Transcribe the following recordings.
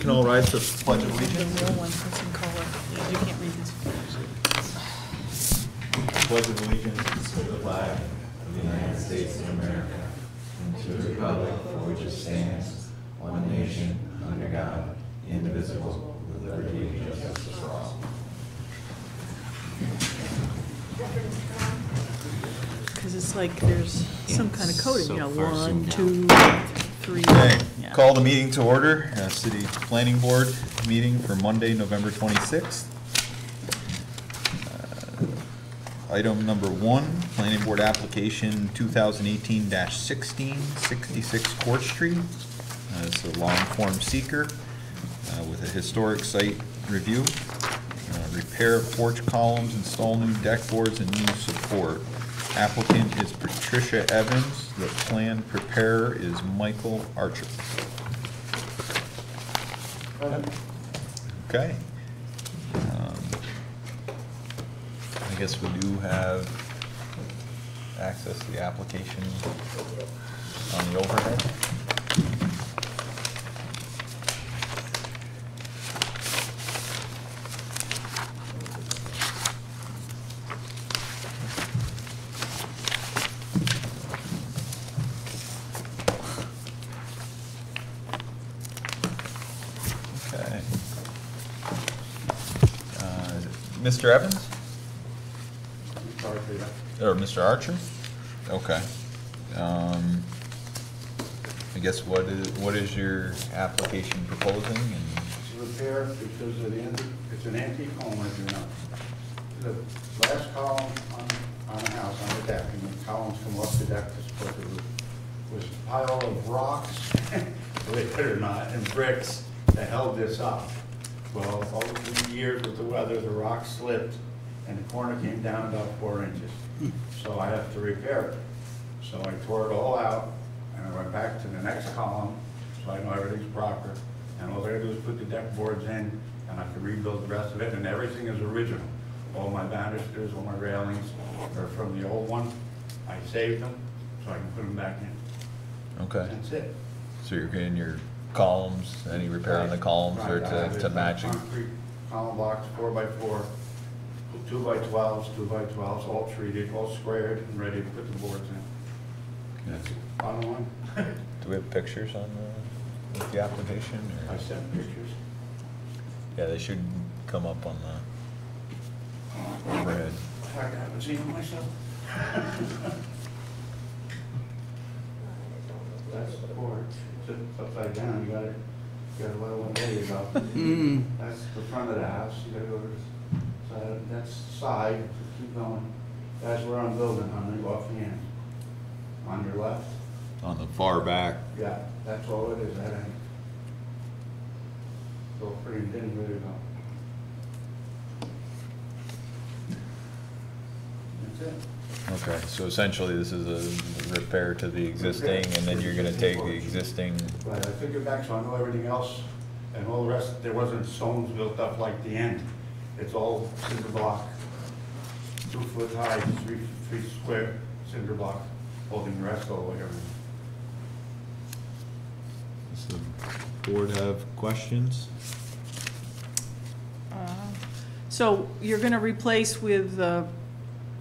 can all rise to the Pledge of Allegiance. The real one that's in color. Yeah, you can't read this. Pledge of Allegiance to the flag of the United States of America and to the republic for which it stands, one nation, under God, indivisible, with liberty and justice for all. Because it's like there's some kind of coding, you know, 1, 2, 3. Okay, Yeah. call the meeting to order. City Planning Board meeting for Monday, November 26th. Item number 1, Planning Board application 2018-16, 66 Court Street. It's a long-form seeker with a historic site review. Repair of porch columns, install new deck boards, and new support. Applicant is Patricia Evans. The plan preparer is Michael Archer. Okay. I guess we do have access to the application on the overhead. Okay. Mr. Evans? Or Mr. Archer? Okay. I guess what is your application proposing? And It's a repair because of it's an antique home, as you know. The last column on the house, on the deck, and the columns come off the deck to support the roof, was a pile of rocks, believe it or not, and bricks that held this up. Well, over the years with the weather, the rocks slipped, and the corner came down about 4 inches. So I have to repair it. So I tore it all out, and I went back to the next column, so I know everything's proper. And all I gotta do is put the deck boards in, and I can rebuild the rest of it, and everything is original. All my banisters, all my railings are from the old one. I saved them, so I can put them back in. okay. That's it. So you're getting your columns, any repair on the columns or to matching? Concrete column blocks, 4x4, 2x12s, 2x12s, all treated, all squared, and ready to put the boards in. That's it. Bottom line. Do we have pictures on with the application? Or? I sent pictures. Yeah, they should come up on the overhead. I haven't seen them myself. That's the porch. It's upside down. You got a little one there you go. That's the front of the house. You gotta go to the side. That's the side. Keep going. That's where I'm building, honey. Off the end. On your left. On the far back. Yeah, that's all it is. That ain't. So pretty thin, ready to go. That's it. Okay, so essentially this is a repair to the existing, and then you're gonna take the existing. Right, I took it back so I know everything else, and all the rest, there wasn't stones built up like the end. It's all cinder block, 2 foot high, 3 feet square cinder block, holding the rest all together. Does the board have questions? So you're going to replace with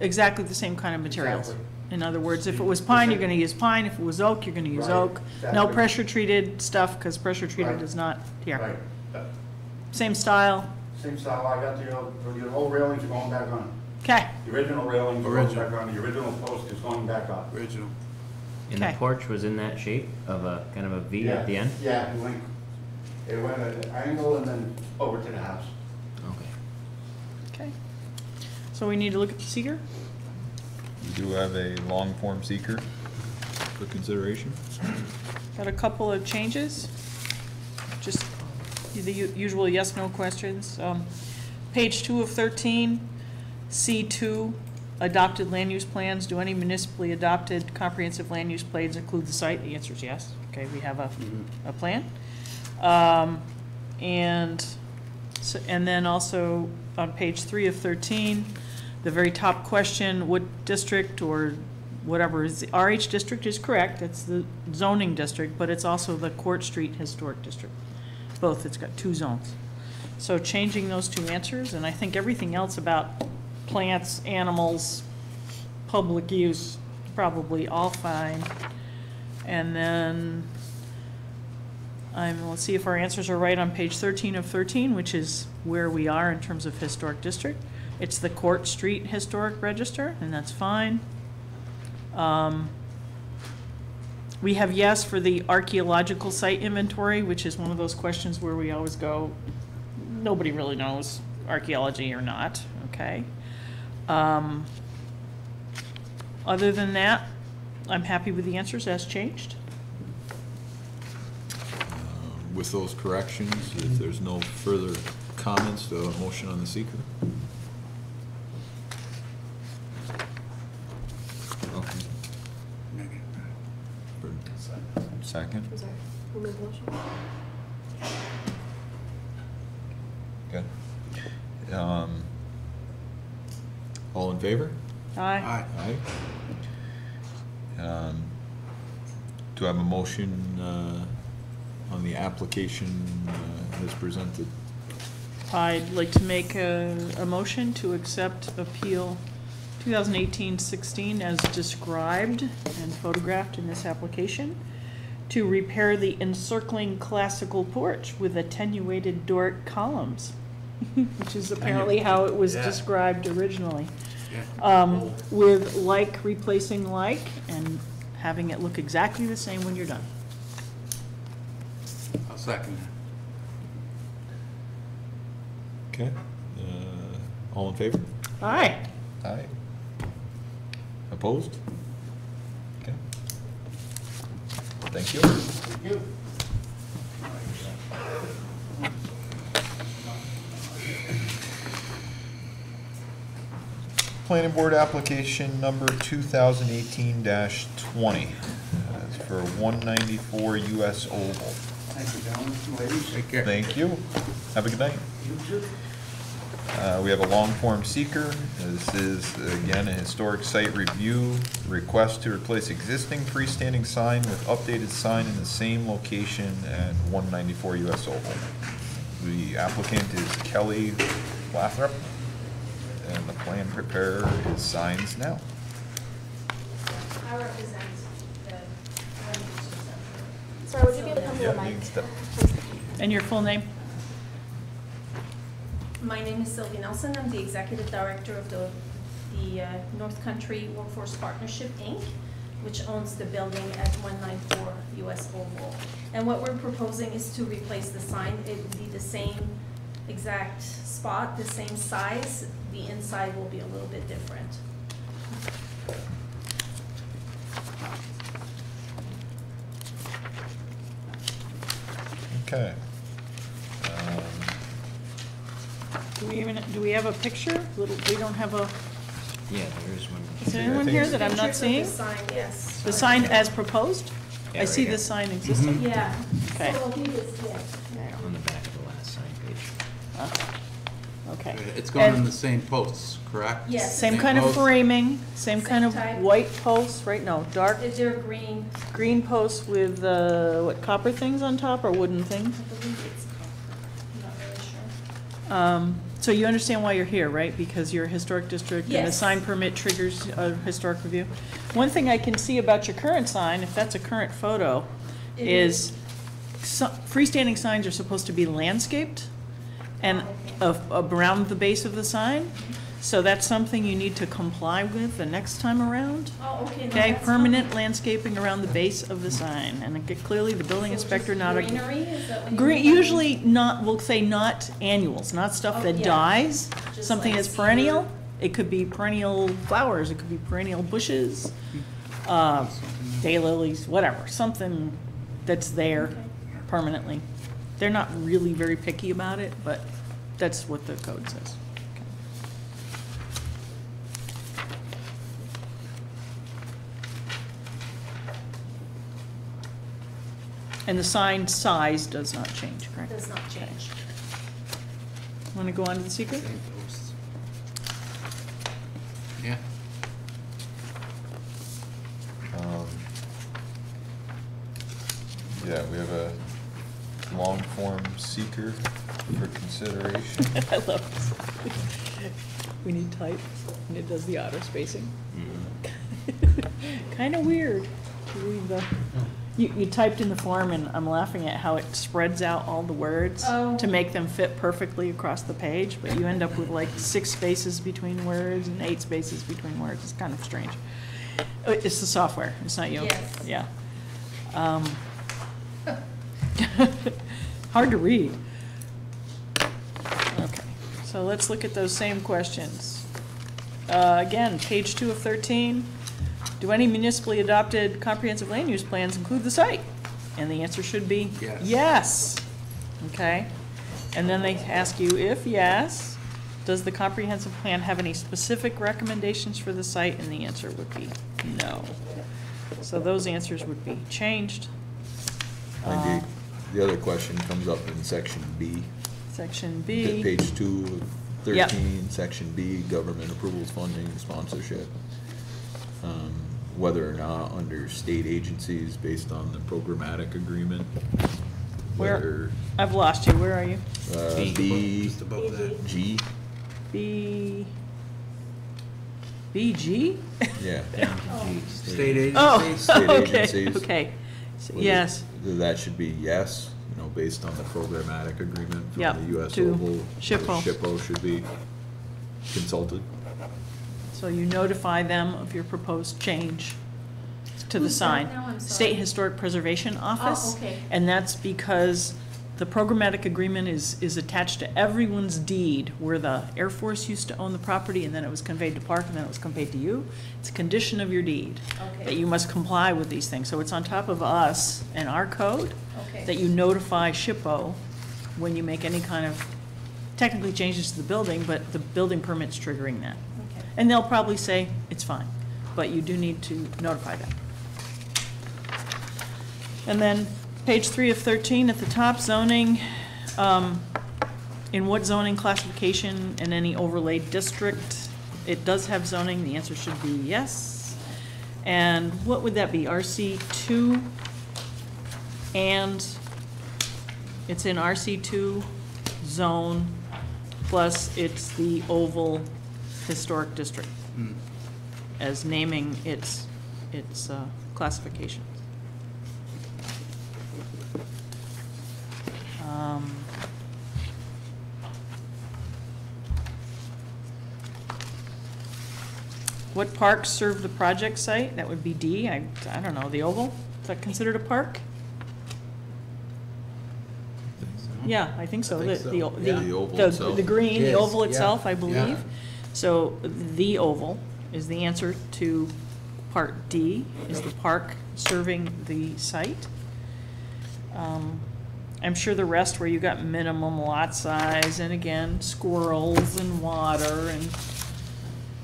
exactly the same kind of materials? Exactly. In other words, if it was pine, you're going to use pine. If it was oak, you're going to use Right, oak. No exactly. pressure-treated stuff, because pressure-treated Right. is not here. Right. Same style? Same style, I got the old railings going back on. Okay. The original railings are going back on, the original post is going back on. Original. And the Okay. porch was in that shape of a kind of a V at the end? Yeah, it went at an angle and then over to the house. Okay. Okay. So we need to look at the seeker? We do have a long form seeker for consideration. Got a couple of changes. Just the usual yes/no questions. Page 2 of 13, C2, adopted land use plans. Do any municipally adopted comprehensive land use plans include the site? The answer is yes. Okay, we have a plan. And then also on page 3 of 13, the very top question, what district or whatever is, the RH district is correct, it's the zoning district, but it's also the Court Street Historic District. both, it's got 2 zones. So changing those 2 answers, and I think everything else about plants, animals, public use, probably all fine. And then, let's see if our answers are right on page 13 of 13, which is where we are in terms of historic district. It's the Court Street Historic Register, and that's fine. We have yes for the archaeological site inventory, which is one of those questions where we always go, nobody really knows archaeology or not, okay? Other than that, I'm happy with the answers as changed. With those corrections, if there's no further comments, the motion on the seeker. Okay. Second. I'm sorry, who made the motion? Good. All in favor? Aye. Aye. Do I have a motion on the application as presented? I'd like to make a motion to accept Appeal 2018-16 as described and photographed in this application, to repair the encircling classical porch with attenuated Doric columns, which is apparently how it was described originally. With like replacing like, and having it look exactly the same when you're done. I'll second that. Okay. All in favor? Aye. Aye. Opposed? Okay. Thank you. Thank you. Planning Board application number 2018-20. It's for 194 US Oval. Thank you, gentlemen, ladies. Take care. Thank you. Have a good night. You too. We have a long form seeker. This is, again, a historic site review. Request to replace existing freestanding sign with updated sign in the same location at 194 US Oval. The applicant is Kelly Lathrop, and the plan preparer is Signs Now. I represent the. Sorry, would you be able to come to the Yeah, you mic? can step. And your full name? My name is Sylvie Nelson. I'm the executive director of the North Country Workforce Partnership, Inc., which owns the building at 194 US Oval. And what we're proposing is to replace the sign. It would be the same exact spot, the same size. The inside will be a little bit different. Okay. Do we have a picture? We don't have a, Yeah, there is one. is there anyone here that I'm not Pictures of seeing? the sign, yes. The sign as proposed? Yeah, I right see here. the sign existing. Yeah. Okay. So it'll be this, yeah. On the back of the last sign page. Okay. It's going on And the same posts, correct? Yes. same kind of post. framing, same kind of Same type. white posts, right? No, dark They're green. green posts with, what, copper things on top or wooden things? I believe it's copper. I'm not really sure. So you understand why you're here, right? Because you're a historic district and the Yes. sign permit triggers a historic review. One thing I can see about your current sign, if that's a current photo, It is freestanding signs are supposed to be landscaped and around the base of the sign. So that's something you need to comply with the next time around. Oh, okay. no, Okay, that's permanent fine. landscaping around the base of the sign, and clearly the building So inspector just not. greenery, is that what you Green, mean by- usually not, we'll say not annuals, not stuff Oh, that yeah. dies, Just something like that's cedar. perennial. It could be perennial flowers, it could be perennial bushes, daylilies, whatever, something that's there Okay. permanently. They're not really very picky about it, but that's what the code says. And the sign size does not change, correct? Does not change. Want to go on to the secret? Same posts. Yeah. Yeah, we have a long form seeker for consideration. I love this. We need type, and it does the auto spacing. Kind of weird to read the, you typed in the form, and I'm laughing at how it spreads out all the words Oh. to make them fit perfectly across the page, but you end up with like 6 spaces between words and 8 spaces between words. It's kind of strange. It's the software, it's not you. Yes. Yeah. Hard to read. Okay, so let's look at those same questions. Again, page 2 of 13. Do any municipally adopted comprehensive land use plans include the site? And the answer should be Yes. yes. Okay, and then they ask you, if yes, does the comprehensive plan have any specific recommendations for the site? And the answer would be no. So those answers would be changed. And the other question comes up in section B. Section B. Page 2 of Yep. 13, section B, government approvals, funding, sponsorship. Whether or not under state agencies based on the programmatic agreement. Where, Whether, I've lost you, where are you? B, Just above that. G, B, BG? yeah. State agencies. Oh, State okay, agencies. okay. So, Whether yes, That should be yes, you know, based on the programmatic agreement from Yep, the US to Oval. SHPO. SHPO should be consulted. so you notify them of your proposed change to the Who's that sign. now? I'm sorry. State Historic Preservation Office. okay. And that's because the programmatic agreement is attached to everyone's deed, where the Air Force used to own the property, and then it was conveyed to Park, and then it was conveyed to you. It's a condition of your deed, Okay. that you must comply with these things. So it's on top of us and our code, Okay. that you notify SHPO when you make any kind of, technically changes to the building, but the building permit's triggering that. Okay. And they'll probably say, it's fine, but you do need to notify them. And then, page 3 of 13, at the top, zoning, in what zoning classification in any overlay district, it does have zoning, the answer should be yes. And what would that be, RC2? And it's in RC2 zone, plus it's the oval historic district, as naming its classification. What parks serve the project site? That would be D. I don't know, the oval? Is that considered a park? Yeah, I think so. I think so. Yeah. The oval itself. The green, the Yes, oval yeah, itself, I yeah. believe. So the oval is the answer to part D, is the park serving the site. I'm sure the rest where you got minimum lot size, and again, squirrels and water and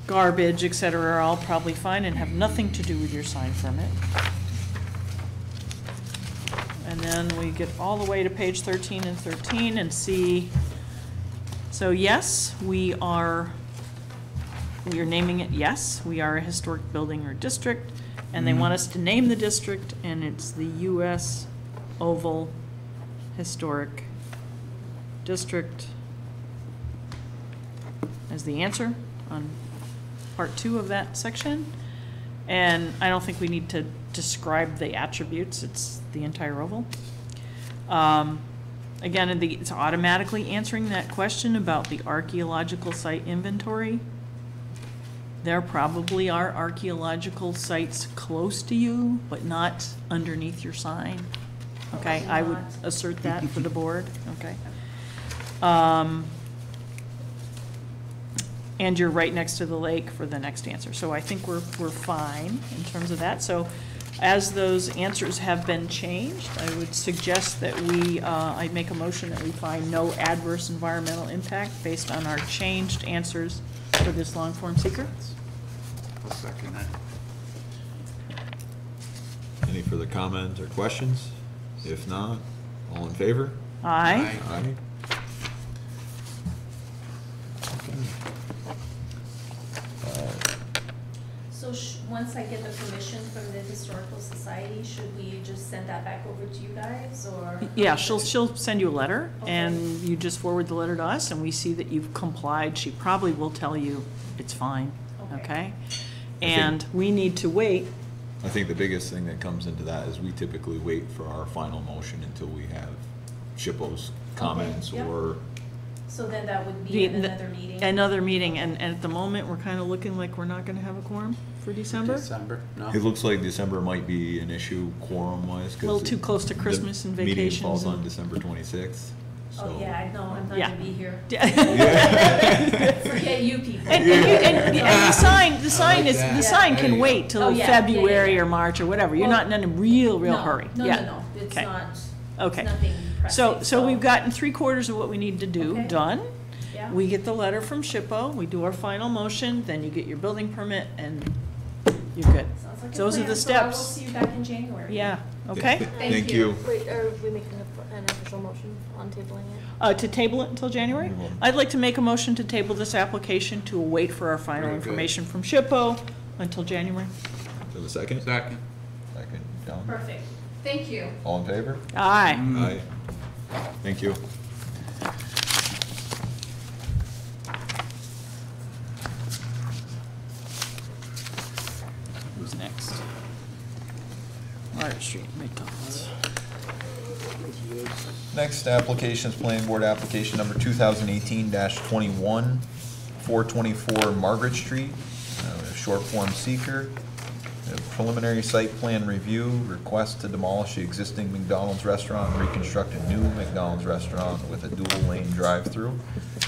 garbage, et cetera, are all probably fine and have nothing to do with your sign permit. And then we get all the way to page 13 and 13 and see, so yes, we are naming it yes, we are a historic building or district, and they want us to name the district, and it's the US Oval Historic District as the answer on part 2 of that section. And I don't think we need to describe the attributes, it's the entire oval. Again, it's automatically answering that question about the archaeological site inventory. There probably are archaeological sites close to you, but not underneath your sign. Okay, I would assert that for the board, okay? And you're right next to the lake for the next answer. So I think we're fine in terms of that. So as those answers have been changed, I would suggest that I make a motion that we find no adverse environmental impact based on our changed answers for this long form seeker. I'll second that. Any further comments or questions? If not, all in favor? Aye. Aye. So once I get the permission from the Historical Society, should we just send that back over to you guys, or? Yeah, she'll send you a letter, Okay. and you just forward the letter to us, and we see that you've complied. She probably will tell you it's fine, Okay. okay? And we need to wait. I think the biggest thing that comes into that is we typically wait for our final motion until we have SHPO's comments yep. or, So then that would be in The- another meeting? Another meeting, and at the moment, we're kind of looking like we're not gonna have a quorum for December. December, no? it looks like December might be an issue quorum-wise. A little too close to Christmas and Meeting vacations falls on and- December 26th, so. Oh, yeah, I know, I'm not Yeah. gonna be here. And, Forget you people. and the sign is, that. the sign There can you go. wait till Oh, yeah, February yeah. or March or whatever. You're Well, not in a real hurry. No, Yeah. no, it's Okay. not, Okay. it's nothing pressing. So we've gotten 3/4 of what we need to do Okay. done. Yeah. We get the letter from SHPO, we do our final motion, then you get your building permit, and you're good. Sounds like a Those are plan. the So I will steps. see you back in January. Yeah, okay? Thank you. Wait, are we making an official motion on tabling it? To table it until January? Mhm. I'd like to make a motion to table this application to wait for our final Very good. information from SHPO until January. Do we have a second? Second. Second, John? Perfect. Thank you. All in favor? Aye. Aye. Thank you. Who's next? Water Street, McDonald's. Next application is planning board application number 2018-21, 424 Margaret Street, short form seeker. Preliminary site plan review, request to demolish the existing McDonald's restaurant, and reconstruct a new McDonald's restaurant with a dual lane drive-through.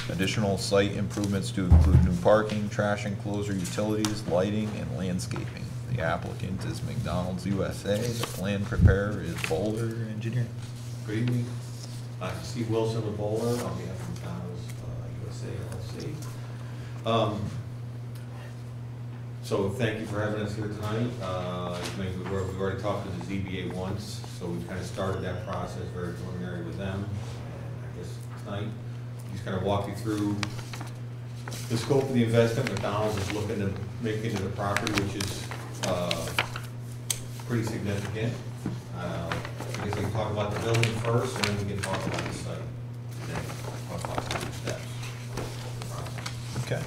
Additional site improvements to include new parking, trash enclosure, utilities, lighting, and landscaping. The applicant is McDonald's USA. The plan preparer is Bowler Engineering. Good evening. Steve Wilson with Bowler on behalf of McDonald's USA LLC. So thank you for having us here tonight. We've already talked to the ZBA once, so we've kind of started that process very preliminary with them. And I guess tonight, just kind of walk you through the scope of the investment McDonald's is looking to make into the property, which is pretty significant. I guess we can talk about the building first, and then we can talk about the site. And then talk about the next steps. Okay.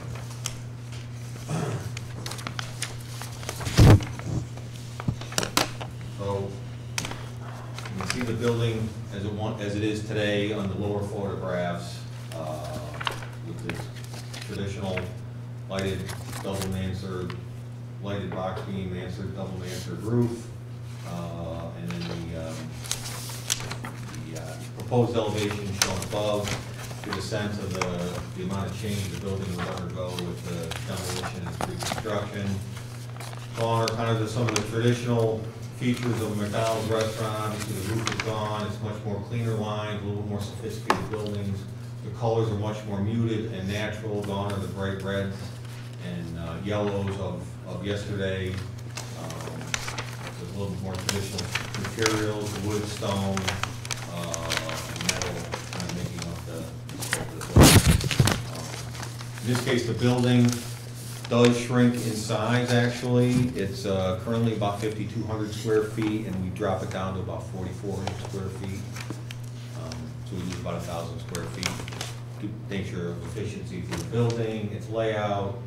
So, you can see the building as it is today on the lower photographs, with this traditional lighted double mansard, lighted box beam mansard, double mansard roof, and then the proposed elevation shown above give a sense of the amount of change the building will undergo with the demolition and reconstruction. Are kind of some of the traditional features of a McDonald's restaurant. Obviously, the roof is gone, it's much more cleaner lines, a little more sophisticated buildings. The colors are much more muted and natural, gone are the bright reds and yellows of yesterday. There's a little more traditional materials, wood, stone, and metal, kind of making up the building. In this case, the building does shrink in size, actually. It's currently about 5,200 square feet, and we drop it down to about 4,400 square feet. So we lose about 1,000 square feet. To make sure of efficiency through the building, its layout,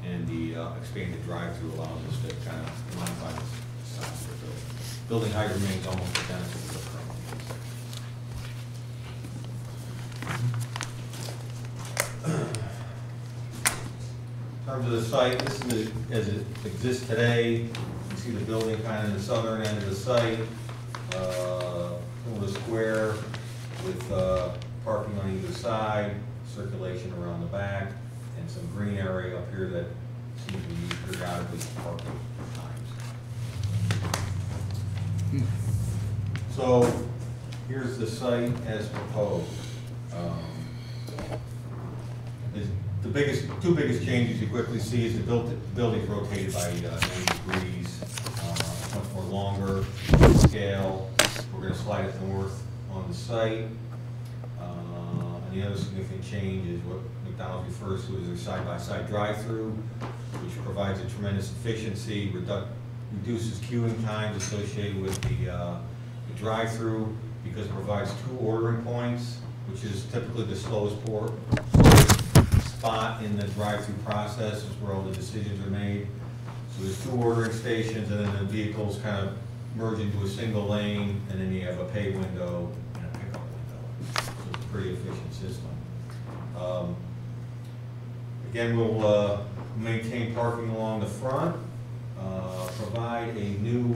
and the expanded drive-through allows us to kind of modify the size of the building. Building height remains almost identical to the current. In terms of the site, this is as it exists today. You can see the building kind of in the southern end of the site, a little square with parking on either side, circulation around the back, and some green area up here that seems to be used periodically for parking times. So here's the site as proposed. The two biggest changes you quickly see is the building's rotated by 90 degrees. It's much more longer scale. We're going to slide it north on the site. And And the other significant change is what McDonald's refers to as their side-by-side drive-through, which provides a tremendous efficiency, reduces queuing times associated with the drive-through, because it provides 2 ordering points, which is typically the slowest spot in the drive-through process, is where all the decisions are made. So there's 2 ordering stations, and then the vehicles kind of merge into a single lane, and then you have a pay window and a pickup window. So it's a pretty efficient system. Again, we'll maintain parking along the front, provide a new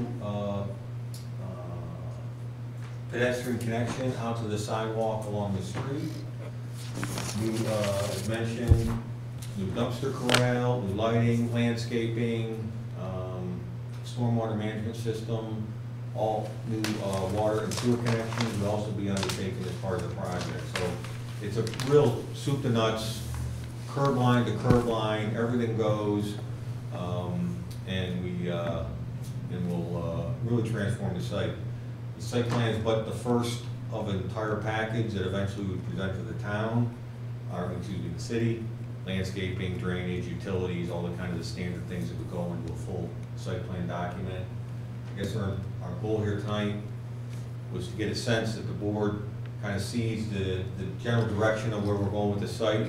pedestrian connection out to the sidewalk along the street. New, as mentioned, new dumpster corral, new lighting, landscaping, stormwater management system, all new water and sewer connections will also be undertaken as part of the project. So it's a real soup to nuts, curb line to curb line, everything goes, and we'll really transform the site. The site plan is but the first of an entire package that eventually we present to the town, or excuse me, the city. Landscaping, drainage, utilities, all the kind of the standard things that would go into a full site plan document. I guess our goal here tonight was to get a sense that the board kind of sees the general direction of where we're going with the site.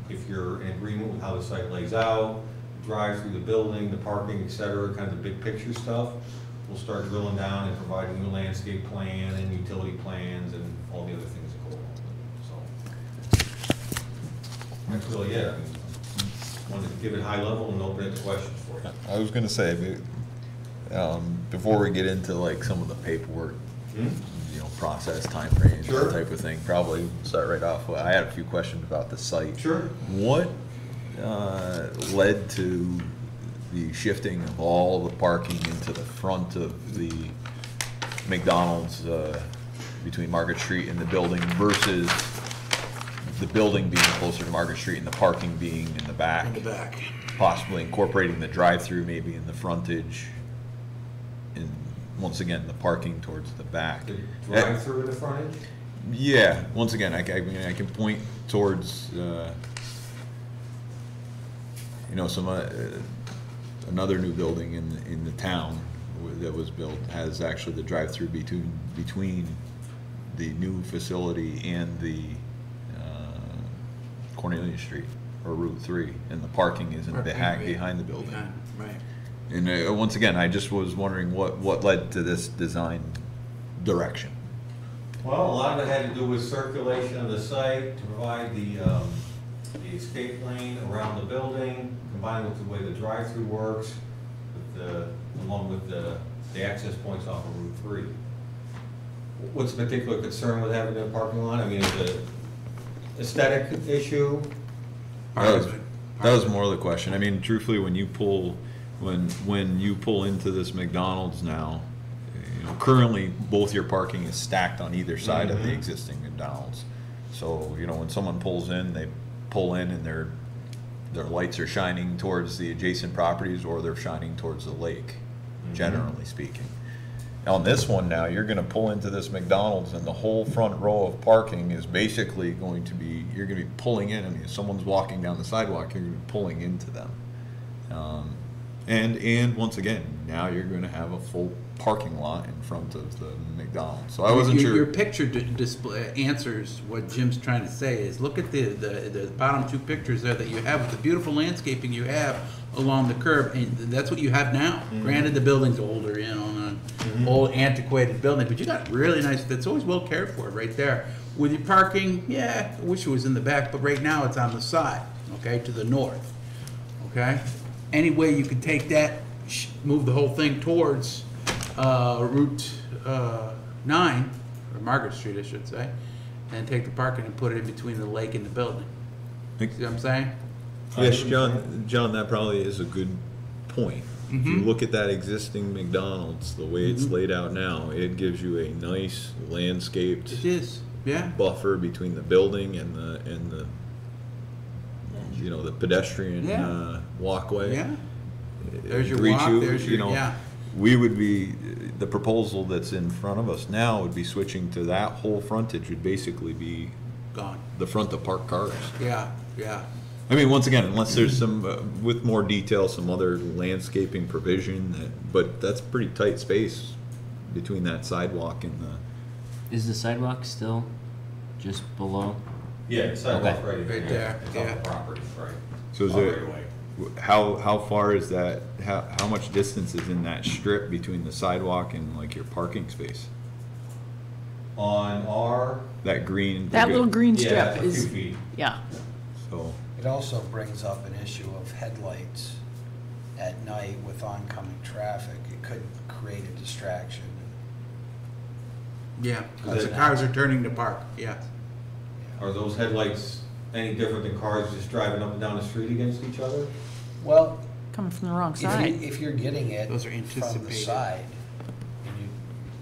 If you're in agreement with how the site lays out, drive through the building, the parking, et cetera, kind of the big picture stuff. We'll start drilling down and providing a landscape plan and utility plans and all the other things that go along with it. So that's really it. I mean, wanted to give it high level and open it to questions for you. I was gonna say, before we get into like some of the paperwork, you know, process, timeframes, Sure. that type of thing, probably start right off. I had a few questions about the site. Sure. What led to the shifting of all the parking into the front of the McDonald's between Market Street and the building versus the building being closer to Market Street and the parking being in the back? In the back. Possibly incorporating the drive-through maybe in the frontage, and once again, the parking towards the back. The drive through the frontage? Yeah, once again, I can point towards, you know, some, another new building in the town that was built has actually the drive-through between the new facility and the Cornelia Street or Route 3, and the parking is behind the building. Yeah, right. And once again, I just was wondering what led to this design direction. Well, a lot of it had to do with circulation of the site, to provide the escape lane around the building, combined with the way the drive-through works, along with the access points off of Route 3. What's the particular concern with having a parking lot? I mean, is it an aesthetic issue? That was more of the question. I mean, truthfully, when you pull into this McDonald's now, you know, currently both your parking is stacked on either side of the existing McDonald's. So, you know, when someone pulls in, they pull in and their lights are shining towards the adjacent properties, or they're shining towards the lake, generally speaking. On this one now, you're gonna pull into this McDonald's and the whole front row of parking is basically going to be, you're gonna be pulling in. I mean, if someone's walking down the sidewalk, you're gonna be pulling into them. And once again, now you're gonna have a full parking lot in front of the McDonald's. So I wasn't sure. Your picture display answers what Jim's trying to say. Is look at the bottom 2 pictures there that you have with the beautiful landscaping you have along the curb, and that's what you have now. Granted, the building's older, you know, an old antiquated building, but you got really nice. That's always well cared for right there. With your parking, yeah, I wish it was in the back, but right now it's on the side, okay, to the north, okay. Any way you could take that, move the whole thing towards Route 9, or Margaret Street, I should say, and take the parking and put it in between the lake and the building. See what I'm saying? Yes, John, that probably is a good point. If you look at that existing McDonald's, the way it's laid out now, it gives you a nice landscaped It is, yeah. buffer between the building and the you know, the pedestrian walkway. Yeah. There's your Greet walk, you, there's you your, know, yeah. We would be, the proposal that's in front of us now would be switching to that whole frontage would basically be gone. the front to park cars. Yeah, yeah. I mean, once again, unless there's some, with more detail, some other landscaping provision, but that's pretty tight space between that sidewalk and the, Is the sidewalk still just below? Yeah, sidewalk Okay. right in Right there, It's on yeah. the property, right. so is Not it, right away. how far is that, how much distance is in that strip between the sidewalk and like your parking space? On our, That green? That little green yeah, strip it's a few is, feet. yeah. So, It also brings up an issue of headlights at night with oncoming traffic. It could create a distraction. Yeah, because the cars are turning to park, yeah. Are those headlights any different than cars just driving up and down the street against each other? Well, Coming from the wrong if side. if you're getting it Those are from the anticipated. side, and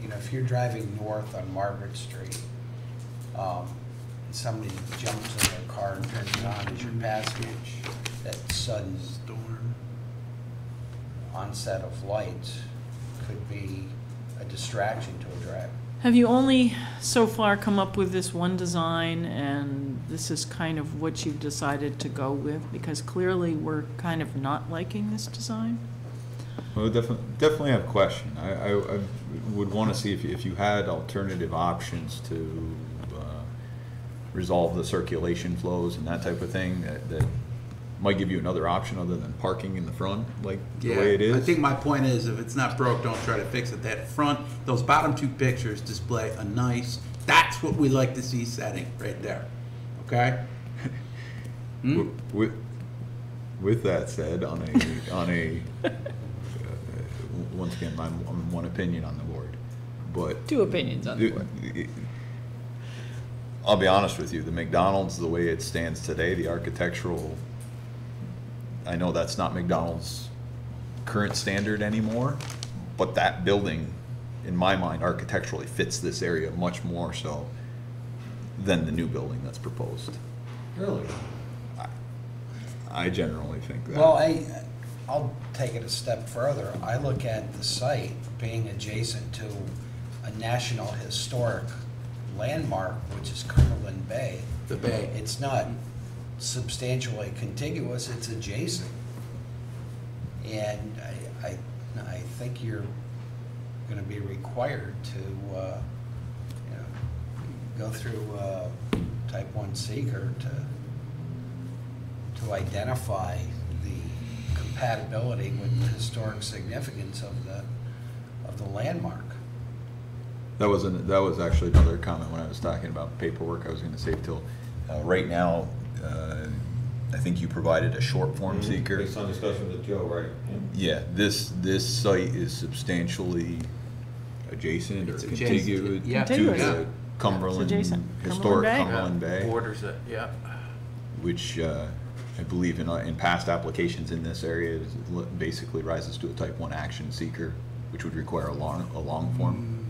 you know, if you're driving north on Margaret Street, and somebody jumps in their car and turns it on as you're passing, that sudden Storm. onset of lights could be a distraction to a driver. Have you only so far come up with this one design and this is kind of what you've decided to go with? Because clearly we're kind of not liking this design. well, definitely have a question. I would want to see if you had alternative options to resolve the circulation flows and that type of thing that might give you another option other than parking in the front, like the way it is. I think my point is, if it's not broke, don't try to fix it. That front, those bottom two pictures display a nice, that's what we like to see setting right there, okay? With that said, on a once again, I'm one opinion on the board, but Two opinions on the board. I'll be honest with you, the McDonald's, the way it stands today, the architectural, I know that's not McDonald's current standard anymore, but that building, in my mind, architecturally fits this area much more so than the new building that's proposed. Really? I generally think that. Well, I'll take it a step further. I look at the site being adjacent to a National Historic Landmark, which is Cumberland Bay. The bay. It's not substantially contiguous, it's adjacent. And I think you're gonna be required to, you know, go through type 1 seeker to identify the compatibility with the historic significance of the landmark. That was actually another comment when I was talking about paperwork. I was going to say till right now, I think you provided a short form seeker. Based on discussion with Joe, right? Yeah, this site is substantially adjacent or It's adjacent, contiguous yeah. to Contiguous. the Cumberland, It's adjacent. historic Cumberland Cumberland Bay, Borders it, yeah. which I believe in past applications in this area basically rises to a type 1 action seeker, which would require a long form.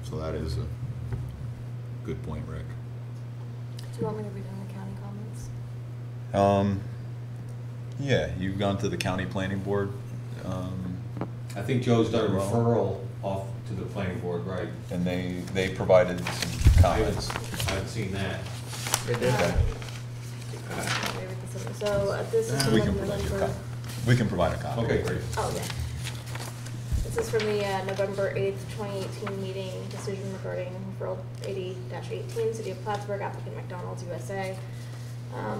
So that is a good point, Rick. Do you want me to read down the county comments? Yeah, you've gone to the county planning board, I think Joe's done a referral off to the planning board, right? and they provided some comments. I haven't seen that. Right there. Okay. Let me read this over. So this is We from can provide you a November. copy. We can provide a copy. Okay, great. Oh, yeah. This is from the November 8th, 2018 meeting, decision regarding referral 80-18, City of Plattsburgh, applicant McDonald's USA,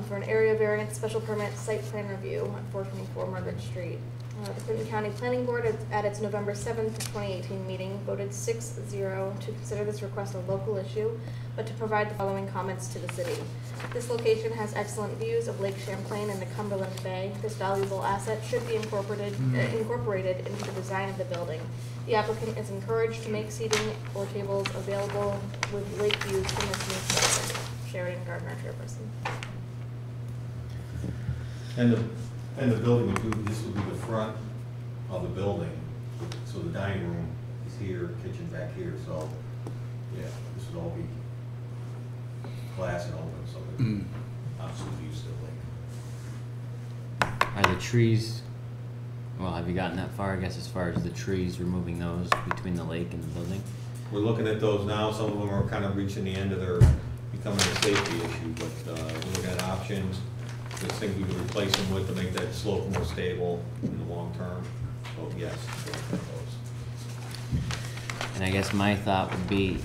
for an area variance special permit site plan review at 424 Margaret Street. The Clinton County Planning Board at its November 7th, 2018 meeting voted 6-0 to consider this request a local issue, but to provide the following comments to the city. This location has excellent views of Lake Champlain and the Cumberland Bay. This valuable asset should be incorporated into the design of the building. The applicant is encouraged to make seating or tables available with lake views from this new structure. Sheridan Gardner, chairperson. And the building would do, this would be the front of the building, so the dining room is here, kitchen back here, so, yeah, this would all be glass and open, so that obviously views to the lake. Are the trees, well, have you gotten that far, I guess, as far as the trees, removing those between the lake and the building? we're looking at those now. Some of them are kind of reaching the end of their, becoming a safety issue, but we're looking at options. There's things we can replace them with to make that slope more stable in the long term. So yes, we're looking at those. And I guess my thought would be,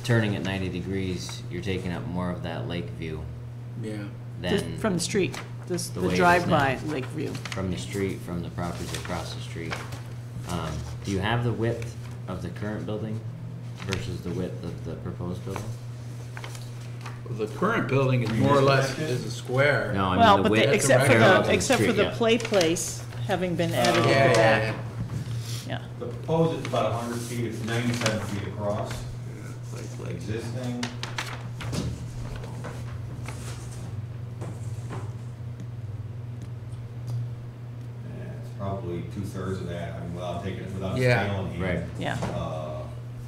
turning at 90 degrees, you're taking up more of that lake view Yeah. Just than from the street, the the way it is drive-by now. lake view. from the street, from the properties across the street. Do you have the width of the current building versus the width of the proposed building? The current building is more or less is a square. No, I Well, mean the but width. except for parallel to the, except for street, the yeah. play place having been added in Yeah, the yeah, back. yeah. Yeah. The proposed is about 100 feet, it's 97 feet across. Like, Existing. Yeah, it's probably 2/3 of that, I mean, without taking it, without Yeah, scaling here. right. Yeah.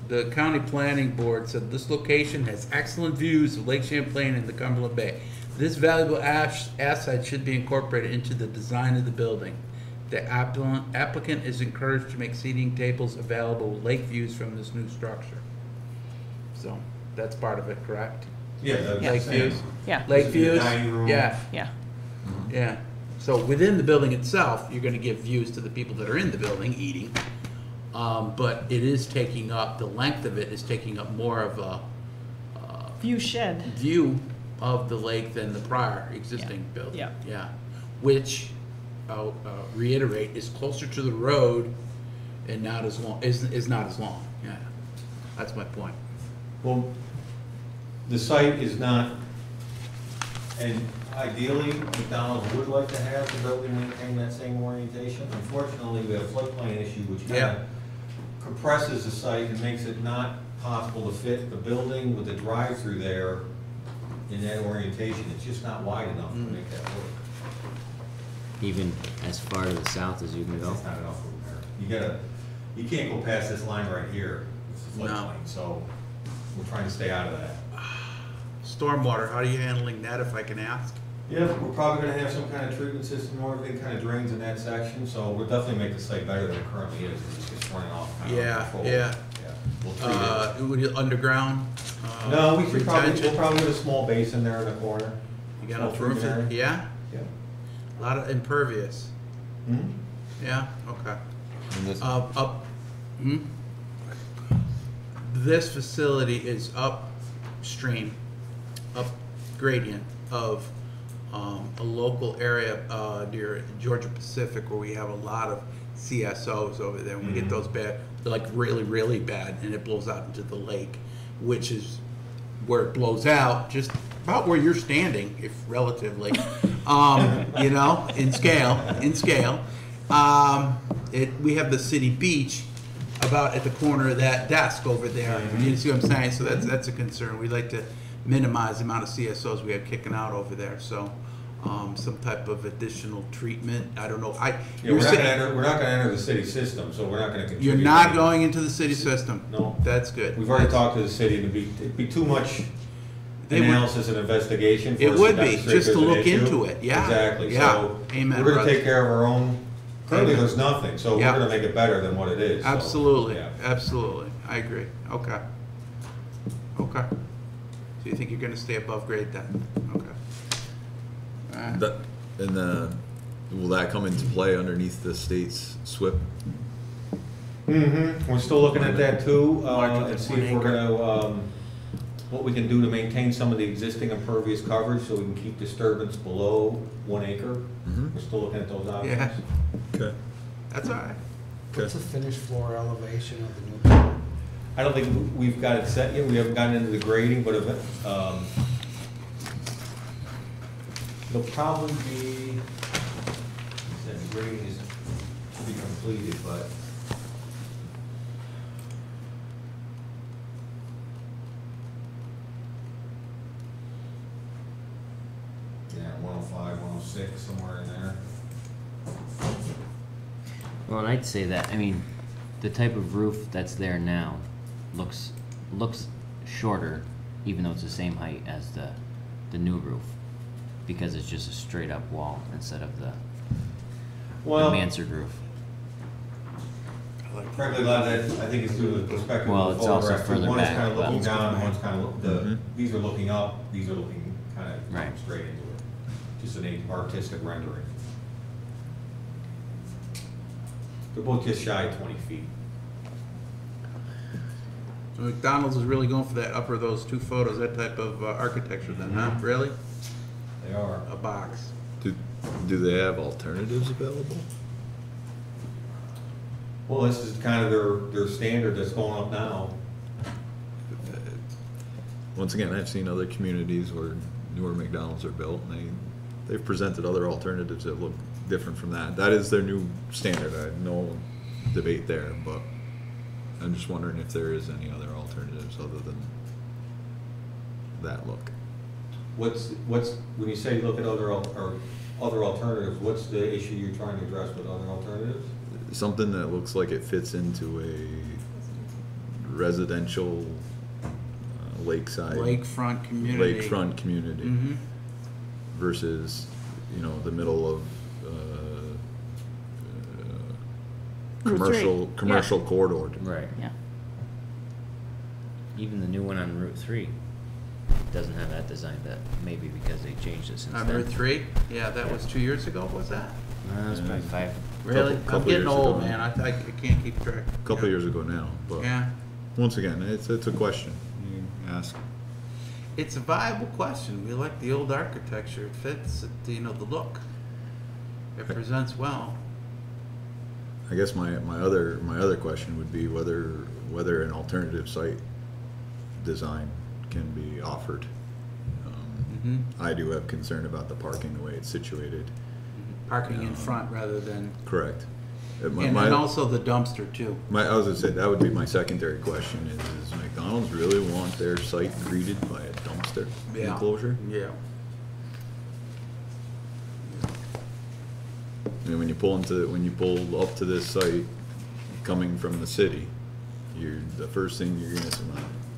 The county planning board said this location has excellent views of Lake Champlain and the Cumberland Bay. This valuable asset should be incorporated into the design of the building. The applicant is encouraged to make seating tables available with lake views from this new structure. So, that's part of it, correct? Yeah, that's Yeah. Lake same. views? Yeah, Lake This is your views? dining room. Yeah, yeah. yeah. So within the building itself, you're gonna give views to the people that are in the building eating. But it is taking up, the length of it is taking up more of a View shed. view of the lake than the prior existing building. Yeah. Yeah, which, I'll reiterate, is closer to the road and not as long, is not as long, yeah. That's my point. Well, the site is not, and ideally, McDonald's would like to have the building maintain that same orientation. Unfortunately, we have a floodplain issue which kind Yeah. of compresses the site and makes it not possible to fit the building with the drive-through there in that orientation. It's just not wide enough to make that work. Even as far to the south as you can It's go? just not enough room there. You can't go past this line right here. It's a No. floodplain, so we're trying to stay out of that. Stormwater, how are you handling that, if I can ask? Yeah, we're probably gonna have some kind of treatment system or everything kind of drains in that section, so we'll definitely make the site better than it currently is. It's just running off kind of Yeah, control. yeah. We'll treat it. Would you underground? No, we should probably, retention? we'll probably put a small basin there in the corner. You got Small enough room treatment for, area. yeah? Yeah. A lot of impervious, Mhm. yeah, okay. And this- Hmm? This facility is upstream, up gradient of a local area near Georgia Pacific where we have a lot of CSOs over there. When we get those bad, they're like really, really bad, and it blows out into the lake, which is where it blows out, just about where you're standing, if relatively, you know, in scale. We have the city beach about at the corner of that desk over there. You see what I'm saying? So that's a concern. We'd like to minimize the amount of CSOs we have kicking out over there. So some type of additional treatment. I don't know. Yeah, You're saying we're not gonna enter the city system, so we're not gonna contribute. you're not any- going into the city system. No. That's good. We've already talked to the city, and it'd be too much They would- analysis and investigation for It us would to be, demonstrate just to there's an look issue. into it, yeah. Exactly, Yeah. so Amen, we're gonna brother. take care of our own, currently Amen. there's nothing, so we're Yeah. gonna make it better than what it is. so, Absolutely, yeah. absolutely. I agree. Okay. Okay. So you think you're gonna stay above grade then? Okay. All right. That, will that come into play underneath the state's SWIP? We're still looking at that too, Larger than and see 1 if we're acre. gonna, what we can do to maintain some of the existing impervious coverage, so we can keep disturbance below 1 acre. We're still looking at those options. Yeah, Okay. that's all right. What's the finished floor elevation of the new building? I don't think we've got it set yet, we haven't gotten into the grading, but there'll probably be, the grading is to be completed, but yeah, 105, 106, somewhere in there. Well, and I'd say that, I mean, the type of roof that's there now looks shorter, even though it's the same height as the new roof, because it's just a straight up wall instead of the Well, mansard roof. Frankly, a lot of that, I think, is due to the perspective Well, of the it's also photograph. further One is back, kind of looking but- down, and one's kind of, Mhm. these are looking up, these are looking kind of Right. straight into it. Just an artistic rendering. They're both just shy of 20 feet. So McDonald's is really going for that upper, those two photos, that type of architecture then, huh? Really? They are. A box. Do they have alternatives available? Well, this is kind of their standard that's going up now. Once again, I've seen other communities where newer McDonald's are built, and they've presented other alternatives that look different from that. That is their new standard. I have no debate there, but I'm just wondering if there is any other alternatives other than that look. What's when you say look at other alternatives, what's the issue you're trying to address with other alternatives? Something that looks like it fits into a residential lakeside. Lakefront community. Lakefront community Mm-hmm. versus, the middle of Route 3. commercial corridor. Right. Yeah. Even the new one on Route 3 doesn't have that design, but maybe because they changed it since On then. Route 3? Yeah, that was 2 years ago, was that? It was probably 5. Really? Couple I'm getting years old, ago. man. I can't keep track. A couple years ago now, but Yeah. once again, it's a question you ask. It's a viable question. We like the old architecture. It fits, the look. It presents well. I guess my other question would be whether an alternative site design can be offered. I do have concern about the parking, the way it's situated. Parking in front rather than, Correct. and also the dumpster too. I was gonna say, that would be my secondary question, is McDonald's really want their site greeted by a dumpster Yeah. enclosure? Yeah. I mean, when you pull up to this site, coming from the city, the first thing you're gonna see,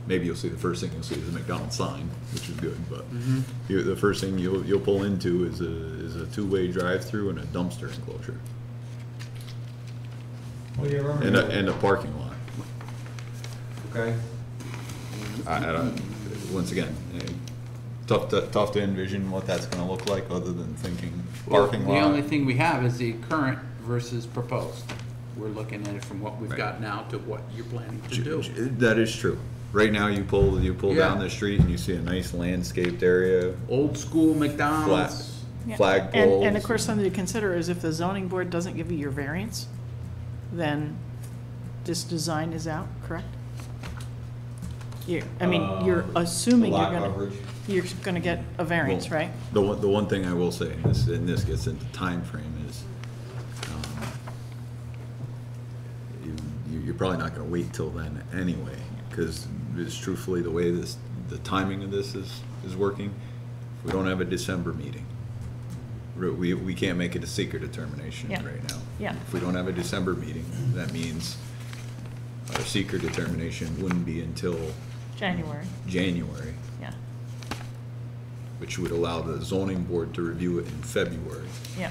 maybe you'll see the first thing you'll see is a McDonald's sign, which is good, but the first thing you'll pull into is a two-way drive-through and a dumpster enclosure, Well, you remember. and a parking lot. Okay. I don't, once again, tough to envision what that's gonna look like, other than thinking parking lot. The only thing we have is the current versus proposed. We're looking at it from what we've Right. got now to what you're planning to do. That is true. Right now, you pull Yeah. down the street and you see a nice landscaped area, Old school McDonald's. Yeah. flagpoles. And of course, something to consider is if the zoning board doesn't give you your variance, then this design is out, correct? You're assuming lot coverage. you're gonna get a variance, Well, right? The one thing I will say, and this gets into time frame, is you're probably not gonna wait till then anyway, because it's truthfully the way the timing of this is working. If we don't have a December meeting, we can't make it a seeker determination Yeah. right now. Yeah. If we don't have a December meeting, that means our seeker determination wouldn't be until January, January, yeah, which would allow the zoning board to review it in February, yeah,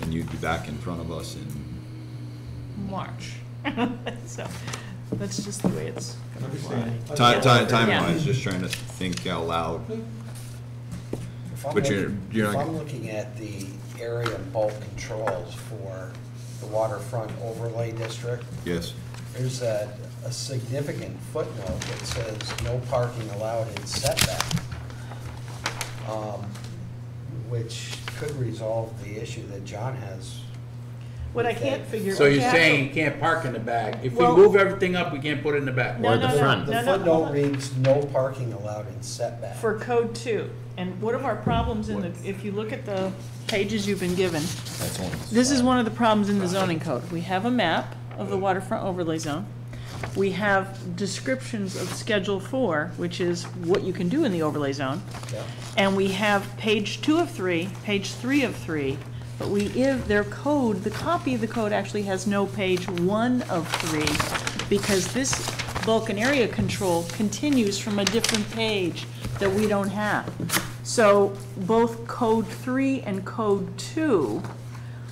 and you'd be back in front of us in March. So, that's just the way it's gonna fly. time-wise, just trying to think out loud. If I'm But looking- you're If not- I'm looking at the area and bulk controls for the waterfront overlay district, Yes, there's a significant footnote that says no parking allowed in setback, which could resolve the issue that John has. What I can't figure. So you're okay, saying you can't park in the back. If we Well- move everything up, we can't put it in the back. No, Or no, the no, front. The no, no, hold footnote on. reads no parking allowed in setback. For code 2, and one of our problems if you look at the pages you've been given, that's one. this is one of the problems in the zoning code. We have a map of the waterfront overlay zone. We have descriptions of Schedule 4, which is what you can do in the overlay zone. Yeah. And we have page 2 of 3, page 3 of 3, but their code, the copy of the code actually has no page 1 of 3, because this bulk and area control continues from a different page that we don't have. So both code 3 and code 2,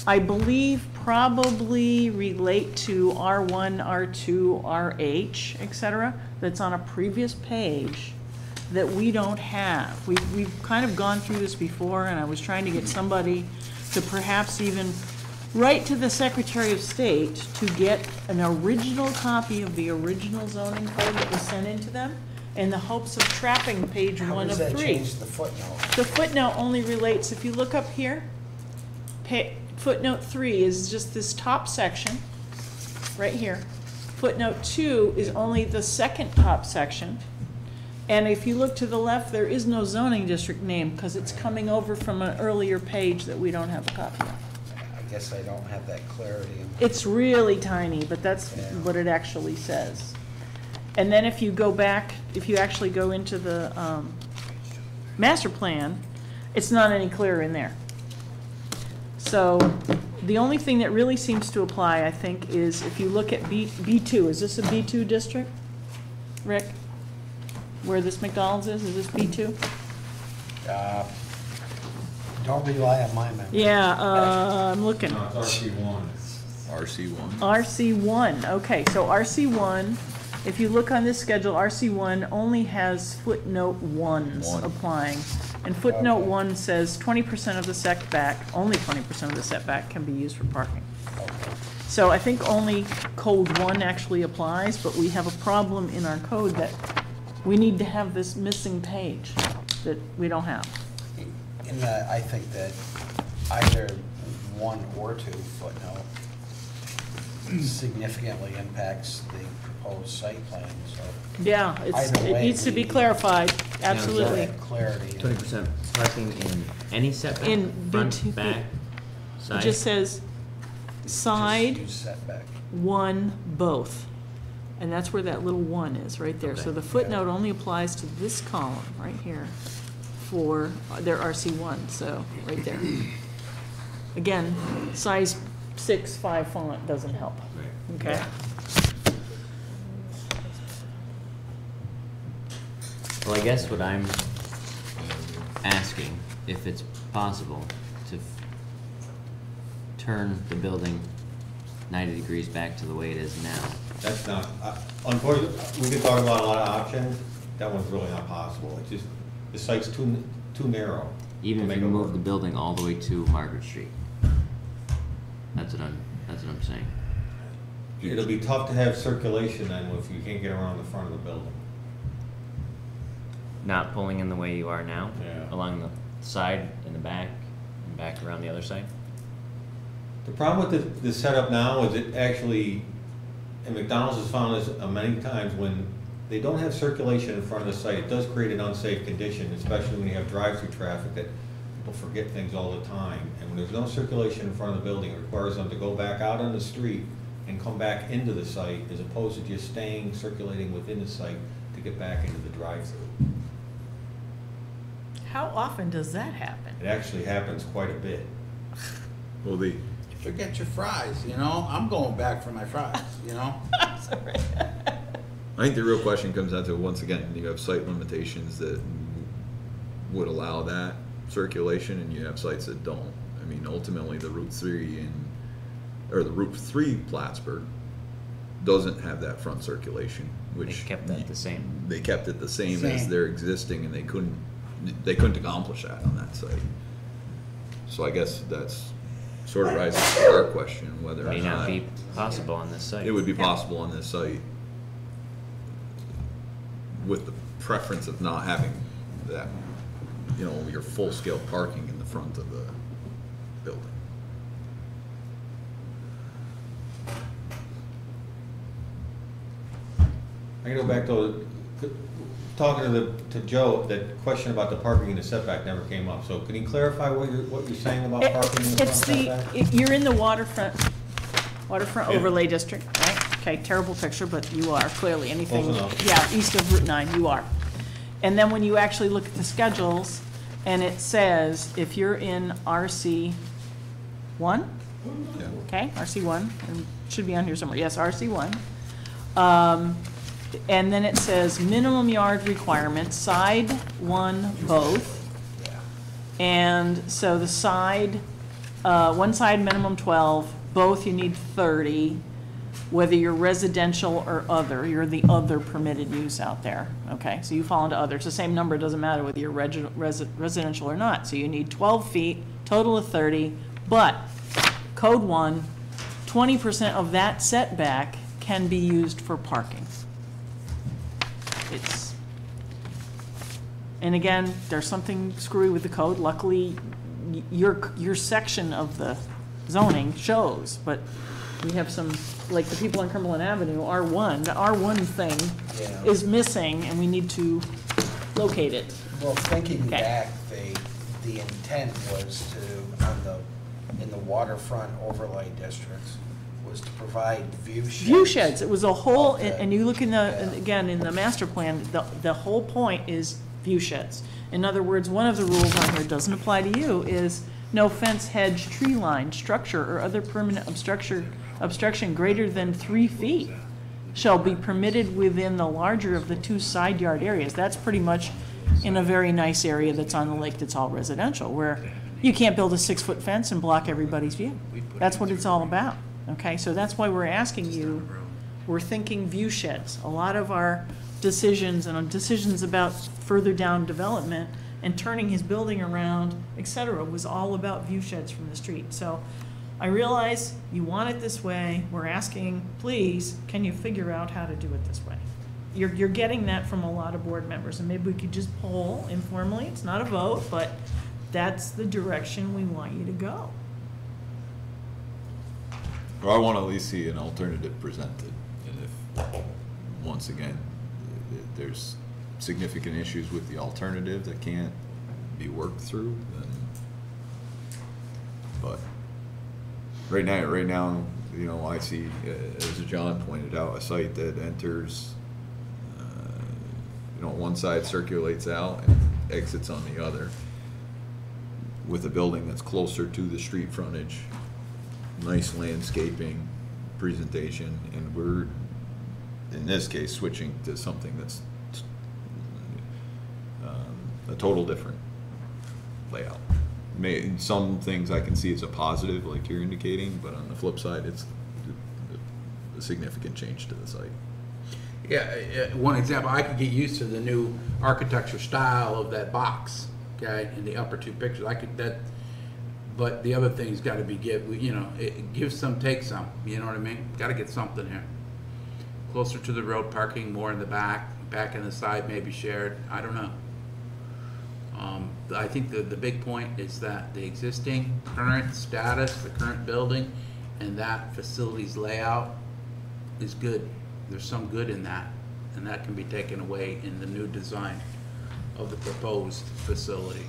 I believe, probably relate to R1, R2, RH, et cetera, that's on a previous page that we don't have. We've kind of gone through this before, and I was trying to get somebody to perhaps even write to the Secretary of State to get an original copy of the original zoning code that was sent into them in the hopes of trapping page How 1 does of that 3. change the footnote? The footnote only relates, if you look up here, footnote 3 is just this top section, right here. Footnote 2 is only the second top section. And if you look to the left, there is no zoning district name because it's coming over from an earlier page that we don't have a copy of. I guess I don't have that clarity. It's really tiny, but that's Yeah. what it actually says. And then if you go back, if you actually go into the master plan, it's not any clearer in there. So the only thing that really seems to apply, I think, is if you look at B2, is this a B2 district, Rick? Where this McDonald's is this B2? Don't rely on my memory. Yeah, I'm looking. No, it's RC1. RC1. RC1, okay, so RC1, if you look on this schedule, RC1 only has footnote 1s One. applying. And footnote Okay. 1 says 20% of the setback, only 20% of the setback can be used for parking. Okay. So I think only code 1 actually applies, but we have a problem in our code that we need to have this missing page that we don't have. I think that either 1 or 2 footnote significantly impacts the proposed site plan, so. Yeah, Either it way, needs to be we- clarified, we absolutely. have Clarity. 20% parking in any setback? In Front, B2. back, It side? just says side, Just use setback. 1, both. And that's where that little 1 is, right there. So Okay. the footnote only applies to this column, right here, for their RC1, so, right there. Again, size 6.5 font doesn't help, okay? Well, I guess what I'm asking, if it's possible, to turn the building 90 degrees back to the way it is now. That's not, unfortunately, we could talk about a lot of options, that one's really not possible. It's just, the site's too narrow. Even to if make you it move work. the building all the way to Margaret Street. That's what I'm saying. It'll be tough to have circulation then if you can't get around the front of the building. Not pulling in the way you are now? Yeah. Along the side and the back, and back around the other side? The problem with the setup now is it actually, and McDonald's has found this many times, when they don't have circulation in front of the site, it does create an unsafe condition, especially when you have drive-through traffic, that people forget things all the time. And when there's no circulation in front of the building, it requires them to go back out on the street and come back into the site, as opposed to just staying, circulating within the site to get back into the drive-through. How often does that happen? It actually happens quite a bit. Well, the, Forget your fries, you know? I'm going back for my fries, you know? Sorry. I think the real question comes down to, once again, you have site limitations that would allow that circulation, and you have sites that don't. I mean, ultimately, the Route 3 or the Route 3 Plattsburgh doesn't have that front circulation, which. They kept that the same. They kept it the same as Same. their existing, and they couldn't accomplish that on that site. So I guess that's sort of rises to our question, whether or May not not be possible on this site. it would be possible on this site, with the preference of not having that, you know, your full-scale parking in the front of the building. I can go back to, talking to Joe, that question about the parking in the setback never came up. So can you clarify what you're saying about parking in the front It's setback? you're in the waterfront Yeah. overlay district, right? Okay, terrible picture, but you are clearly anything, Close enough. yeah, east of Route 9, you are. And then when you actually look at the schedules, and it says, if you're in RC1, Yeah. okay, RC1, and it should be on here somewhere, yes, RC1. And then it says minimum yard requirements, side 1 both. And so the side, one side minimum 12, both you need 30. Whether you're residential or other, you're the other permitted use out there, okay? So you fall into other. It's the same number, it doesn't matter whether you're residential or not. So you need 12 feet, total of 30, but code 1, 20% of that setback can be used for parking. And again, there's something screwy with the code. Luckily, your section of the zoning shows, but we have some, like the people on Cumberland Avenue, R1, the R1 thing Yeah. is missing, and we need to locate it. Well, thinking Okay. back, the intent was to, in the waterfront overlay districts, was to provide view sheds. View sheds, it was a whole, Okay. and you look in Yeah. again, in the master plan, the whole point is view sheds. In other words, one of the rules on here doesn't apply to you is no fence, hedge, tree line, structure, or other permanent obstruction greater than 3 feet shall be permitted within the larger of the 2 side yard areas. That's pretty much in a very nice area that's on the lake that's all residential, where you can't build a 6-foot fence and block everybody's view. That's what it's all about, okay? So that's why we're asking you, we're thinking view sheds. A lot of our decisions and decisions about further down development and turning his building around, et cetera, was all about view sheds from the street. So I realize you want it this way. We're asking, please, can you figure out how to do it this way? You're getting that from a lot of board members, and maybe we could just poll informally. It's not a vote, but that's the direction we want you to go. Or I want to at least see an alternative presented, and if, once again, there's significant issues with the alternative that can't be worked through, then, but right now, you know, I see, as John pointed out, a site that enters, you know, one side circulates out and exits on the other, with a building that's closer to the street frontage, nice landscaping, presentation, and we're, in this case, switching to something that's a total different layout. Some things I can see as a positive, like you're indicating, but on the flip side, it's a significant change to the site. Yeah, one example, I could get used to the new architecture style of that box, okay, in the upper 2 pictures. I could, but the other thing's got to be give some, take some. You know what I mean? Got to get something here. Closer to the road, parking more in the back in the side, maybe shared. I don't know. I think the big point is that the existing current status, the current building, and that facility's layout is good. There's some good in that, and that can be taken away in the new design of the proposed facility.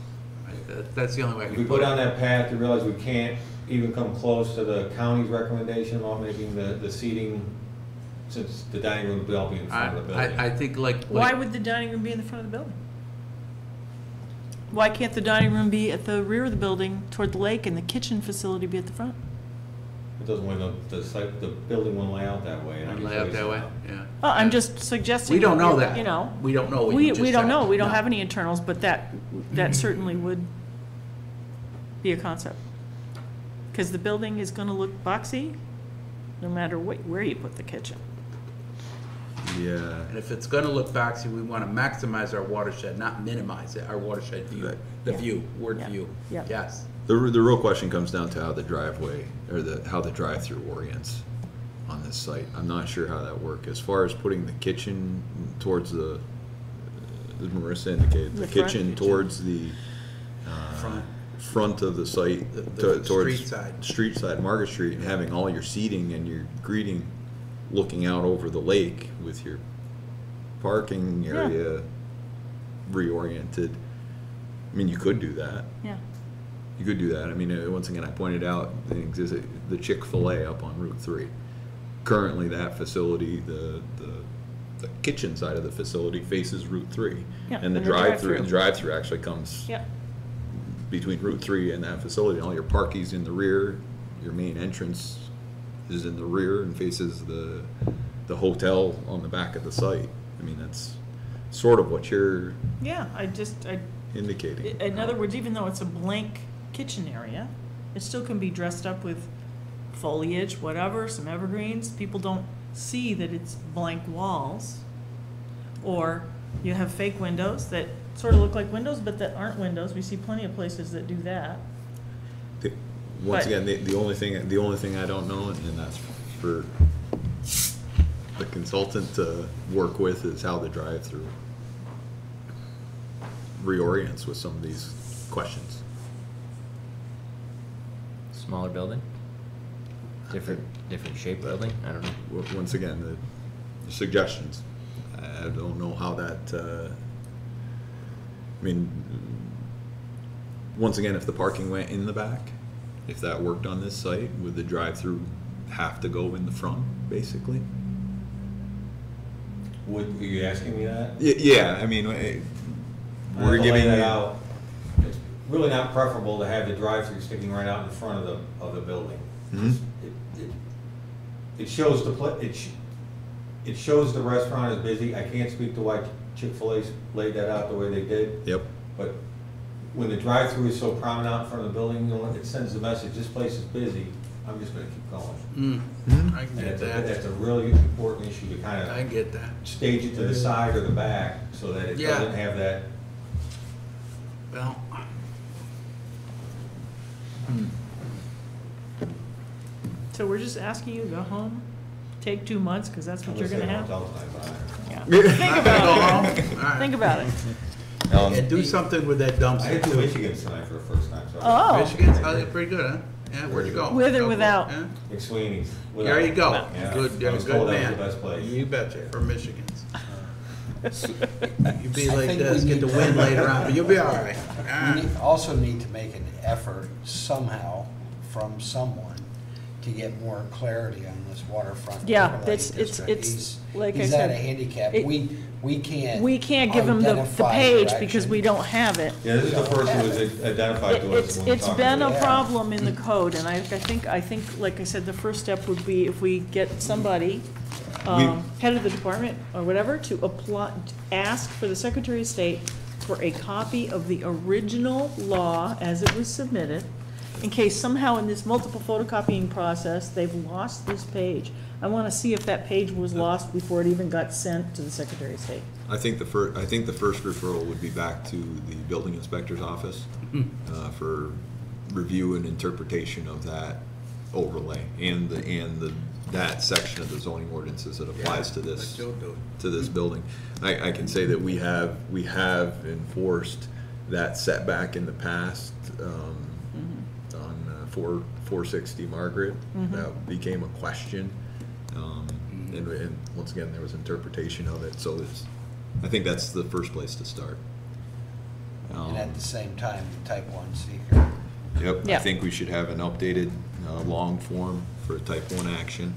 Right? That's the only way I If can we go down that path, to realize we can't even come close to the county's recommendation about making the seating, since the dining room will be in front of the building. I think Why would the dining room be in the front of the building? Why can't the dining room be at the rear of the building toward the lake and the kitchen facility be at the front? It doesn't want the building won't lay out that way. and I can lay show out you that some way? how. Yeah. Well, I'm just suggesting. We don't know that. You know. We don't know what We you just don't said. know. We don't No. have any internals, but that certainly would be a concept. Because the building is gonna look boxy, no matter where you put the kitchen. Yeah. And if it's gonna look boxy, we wanna maximize our watershed, not minimize it, our watershed view. Right. The Yeah. view, word Yeah. view. Yeah. Yes. The real question comes down to how the driveway, or how the drive-through orients on this site. I'm not sure how that works. As far as putting the kitchen towards the, as Marissa indicated, the The front kitchen kitchen. towards the front of the site, The towards street side. street side, Market Street, and having all your seating and your greeting looking out over the lake with your parking area reoriented. I mean, you could do that. Yeah. You could do that. I mean, once again, I pointed out the Chick-fil-A up on Route 3. Currently, that facility, the kitchen side of the facility faces Route 3. Yeah, And the and the drive-through. drive-through actually comes Yeah. between Route 3 and that facility. All your parking's in the rear. Your main entrance is in the rear and faces the hotel on the back of the site. I mean, that's sort of what you're Yeah, indicating. in other words, even though it's a blank kitchen area, it still can be dressed up with foliage, whatever, some evergreens, people don't see that it's blank walls. Or you have fake windows that sort of look like windows, but that aren't windows. We see plenty of places that do that. Once But- again, the only thing I don't know, and that's for the consultant to work with, is how the drive-through reorients with some of these questions. Smaller building? Different shape building? I don't know. Once again, the suggestions. I don't know how that, I mean, once again, if the parking went in the back, if that worked on this site, would the drive-through have to go in the front, basically? Are you asking me that? Yeah, I mean, I'll we're lay giving that you. out. It's really not preferable to have the drive-through sticking right out in front of the building. Mhm. It shows it shows the restaurant is busy. I can't speak to why Chick-fil-A laid that out the way they did. Yep. But when the drive-through is so prominent out in front of the building, you know, it sends the message, this place is busy, I'm just gonna keep going. I can And get that's that. a really important issue to kind I of get that. stage it to the side or the back so that it Yeah. doesn't have that. Well, So we're just asking you to go home, take 2 months, because that's what you're gonna have. Hotel tonight, but Yeah. Think not gonna go about it. home. All right. Think about it. And do something with that I dumpster had two too. Michigans tonight for the first time, so. Oh. Michigan's, they're pretty good, huh? Yeah, where'd you go? With or Go for it, without? yeah? McSweeney's. There you go. Yeah. Good, I you're a was good told that man. was the best place. You betcha, for Michigan's. You'd be I like think this, we get the need- wind later on, but you'll be all right. We also need to make an effort somehow from someone to get more clarity on this waterfront Yeah, overlay it's- district. it's like I He's at a said, handicap. it- We can't. We can't give them the identify page direction. because we don't have it. Yeah, this is the first that was identified to us when we It's talked been about a it. Yeah. problem in the code, and I think, like I said, the first step would be if we get somebody, head of the department or whatever, to apply, ask for the Secretary of State for a copy of the original law as it was submitted, in case somehow in this multiple photocopying process, they've lost this page. I want to see if that page was lost before it even got sent to the Secretary of State. I think the first referral would be back to the building inspector's office for review and interpretation of that overlay and that section of the zoning ordinances that applies to this Let Joe do it. to this building. I can say that we have enforced that setback in the past on 460 Margaret. That became a question. And once again, there was interpretation of it, so I think that's the first place to start. And at the same time, the type 1 seeker. Yep, I Yeah. think we should have an updated, long form for type 1 action.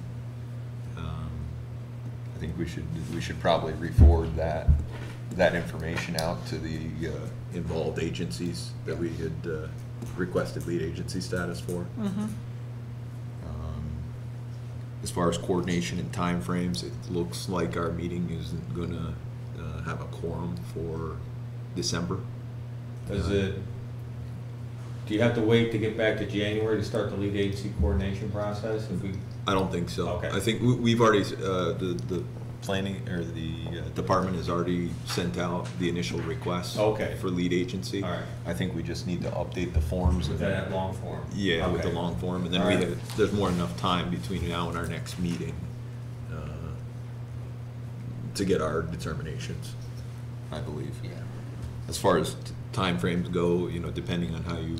I think we should probably re-forward that information out to the, involved agencies that we had, requested lead agency status for. As far as coordination and timeframes, it looks like our meeting isn't gonna, have a quorum for December. Do you have to wait to get back to January to start the lead agency coordination process? If we, I don't think so. Okay. I think we've already, the planning, or the department has already sent out the initial request. Okay. For lead agency. All right. I think we just need to update the forms. with that long form? Yeah, with the Okay. long form, and then All we right. have, there's more than enough time between now and our next meeting to get our determinations, I believe. Yeah. As far as timeframes go, depending on how you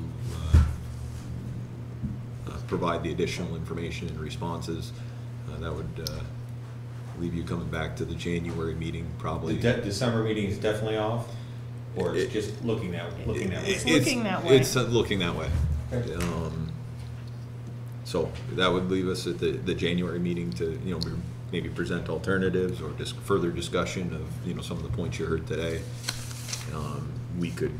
provide the additional information and responses, that would leave you coming back to the January meeting, probably. The December meeting is definitely off? Or it's It- just looking that way? looking that way. It's looking that way. Okay. So that would leave us at the January meeting to, maybe present alternatives or just further discussion of, some of the points you heard today. We could,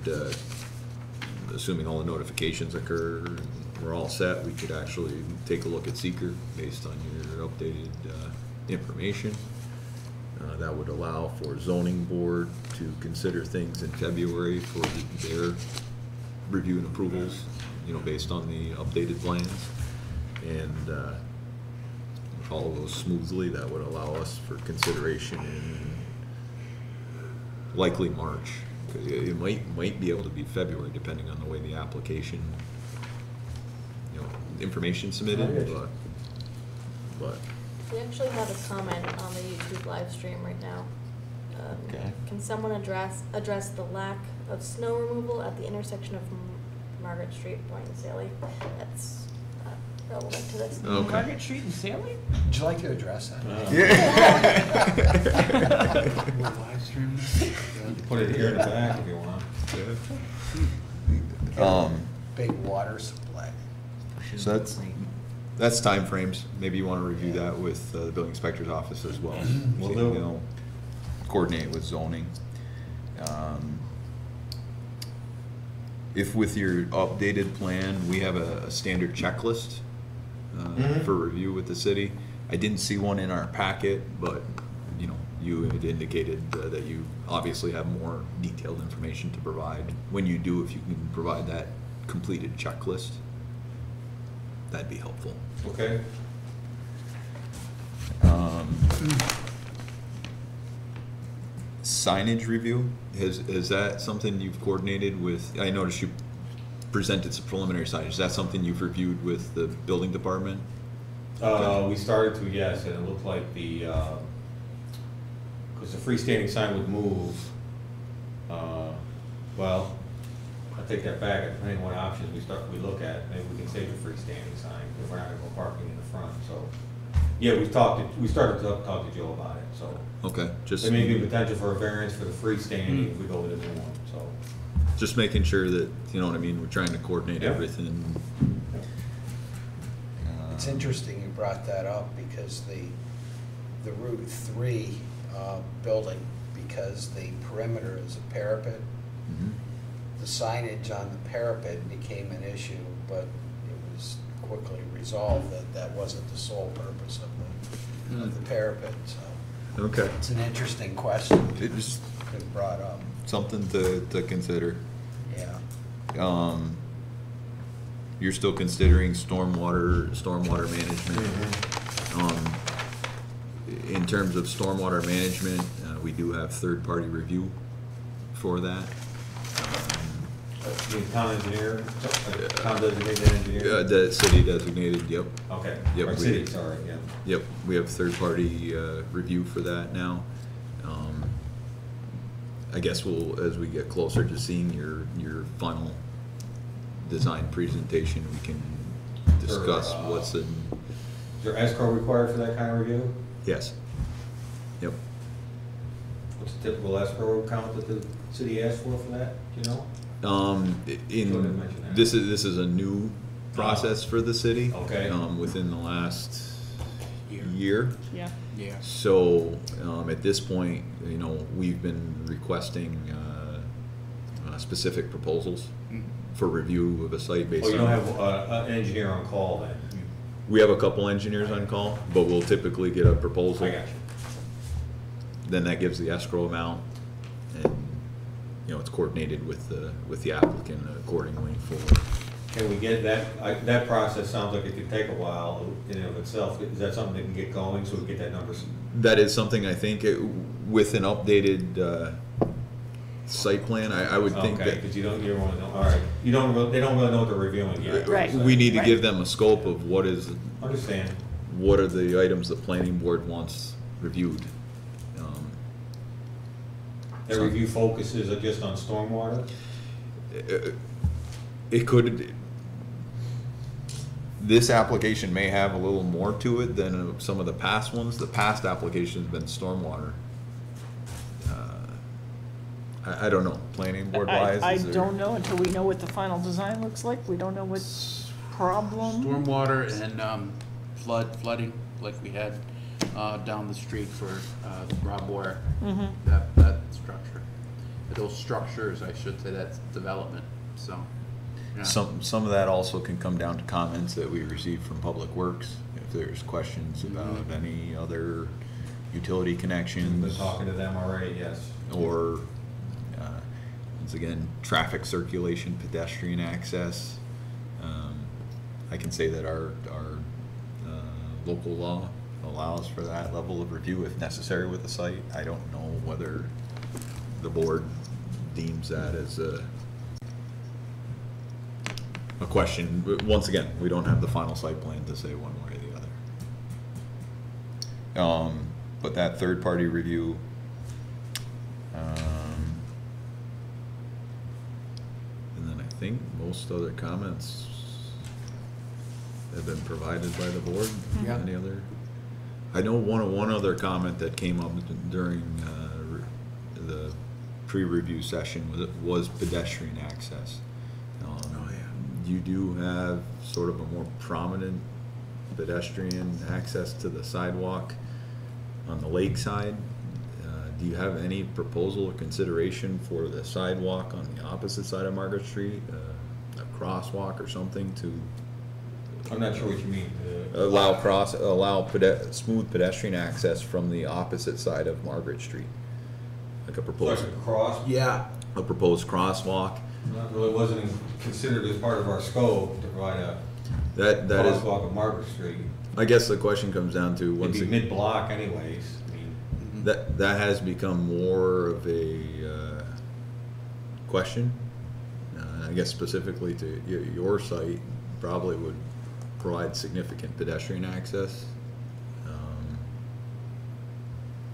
assuming all the notifications occur and we're all set, we could actually take a look at seeker based on your updated information. That would allow for zoning board to consider things in February for their review and approvals, based on the updated plans. And if all goes smoothly, that would allow us for consideration in likely March. It might be able to be February, depending on the way the application, information submitted, but. We actually have a comment on the YouTube live stream right now. Okay. Can someone address the lack of snow removal at the intersection of Margaret Street, Point and Saley? That's relevant to this. Okay. Margaret Street and Saley? Would you like to address that? Live stream? Put it here in the back if you want. Big water supply. So that's timeframes. Maybe you want to review that with the building inspector's office as well. Will See, do. Coordinate with zoning. If with your updated plan, we have a standard checklist for review with the city. I didn't see one in our packet, but you had indicated that you obviously have more detailed information to provide. When you do, if you can provide that completed checklist, that'd be helpful. Okay. Signage review, is that something you've coordinated with? I noticed you presented some preliminary signage. Is that something you've reviewed with the building department? We started to, yes, and it looked like because the freestanding sign would move. Well, I take that back. Depending on what options we look at, maybe we can save the freestanding sign if we're not going to go parking in the front. So, yeah, we started to talk to Joe about it. So, Okay, just there may be potential for a variance for the freestanding if we go with a new one. So, just making sure that you know what I mean. We're trying to coordinate Yeah. everything. It's interesting you brought that up because the Route 3 building, because the perimeter is a parapet, Mhm. the signage on the parapet became an issue, but it was quickly resolved that that wasn't the sole purpose of the parapet. So Okay, it's an interesting question it was been brought up. something to consider. Yeah. You're still considering stormwater management. In terms of stormwater management, we do have third-party review for that. the town engineer, town designated engineer. The city designated, yep. Okay. Yep, Or we- city, sorry, yeah. Yep, we have third-party review for that now. I guess we'll, as we get closer to seeing your final design presentation, we can discuss what's in, Is there escrow required for that kind of review? yes. Yep. What's the typical escrow account that the city asks for that, do you know? Go ahead and mention that. This is a new process for the city. Okay. Within the last year. Yeah. Yeah. So, at this point, we've been requesting, specific proposals for review of a site based Oh, on. you don't have an engineer on call then? We have a couple engineers on call, but we'll typically get a proposal. I got you. Then that gives the escrow amount, and, it's coordinated with the applicant accordingly for. Can we get that, that process sounds like it could take a while in and of itself. Is that something that can get going so we get that number? That is something I think, with an updated, site plan, I would think Okay, that. because you don't really know, all right. They don't really know what they're reviewing yet. Right. We need to Right. give them a scope of what Understand. what are the items the planning board wants reviewed. Their review focuses just on stormwater? It could, this application may have a little more to it than some of the past ones. The past application's been stormwater. I don't know, planning board wise. I don't know until we know what the final design looks like. We don't know what problem. Stormwater and flooding, like we had down the street for Rob Ware. That structure. Those structures, I should say, that's development, so. yeah. Some of that also can come down to comments that we receive from Public Works. If there's questions about any other utility We've been connections. talking to them already, yes. Or, once again, traffic circulation, pedestrian access. I can say that our local law allows for that level of review if necessary with the site. I don't know whether the board deems that as a question. But once again, we don't have the final site plan to say one way or the other. But that third-party review, and then I think most other comments have been provided by the board. Yeah. Any other? I know one other comment that came up during the pre-review session was pedestrian access. Oh, yeah. You do have sort of a more prominent pedestrian access to the sidewalk on the lakeside. Do you have any proposal or consideration for the sidewalk on the opposite side of Margaret Street? A crosswalk or something to I'm not sure what you mean. allow smooth pedestrian access from the opposite side of Margaret Street? Like a Like proposed, a cross, Yeah, a proposed crosswalk? not really wasn't considered as part of our scope to provide a That is, crosswalk of Margaret Street. I guess the question comes down to, It'd once be again, mid-block anyways. I mean, that has become more of a question. I guess specifically to your site, probably would provide significant pedestrian access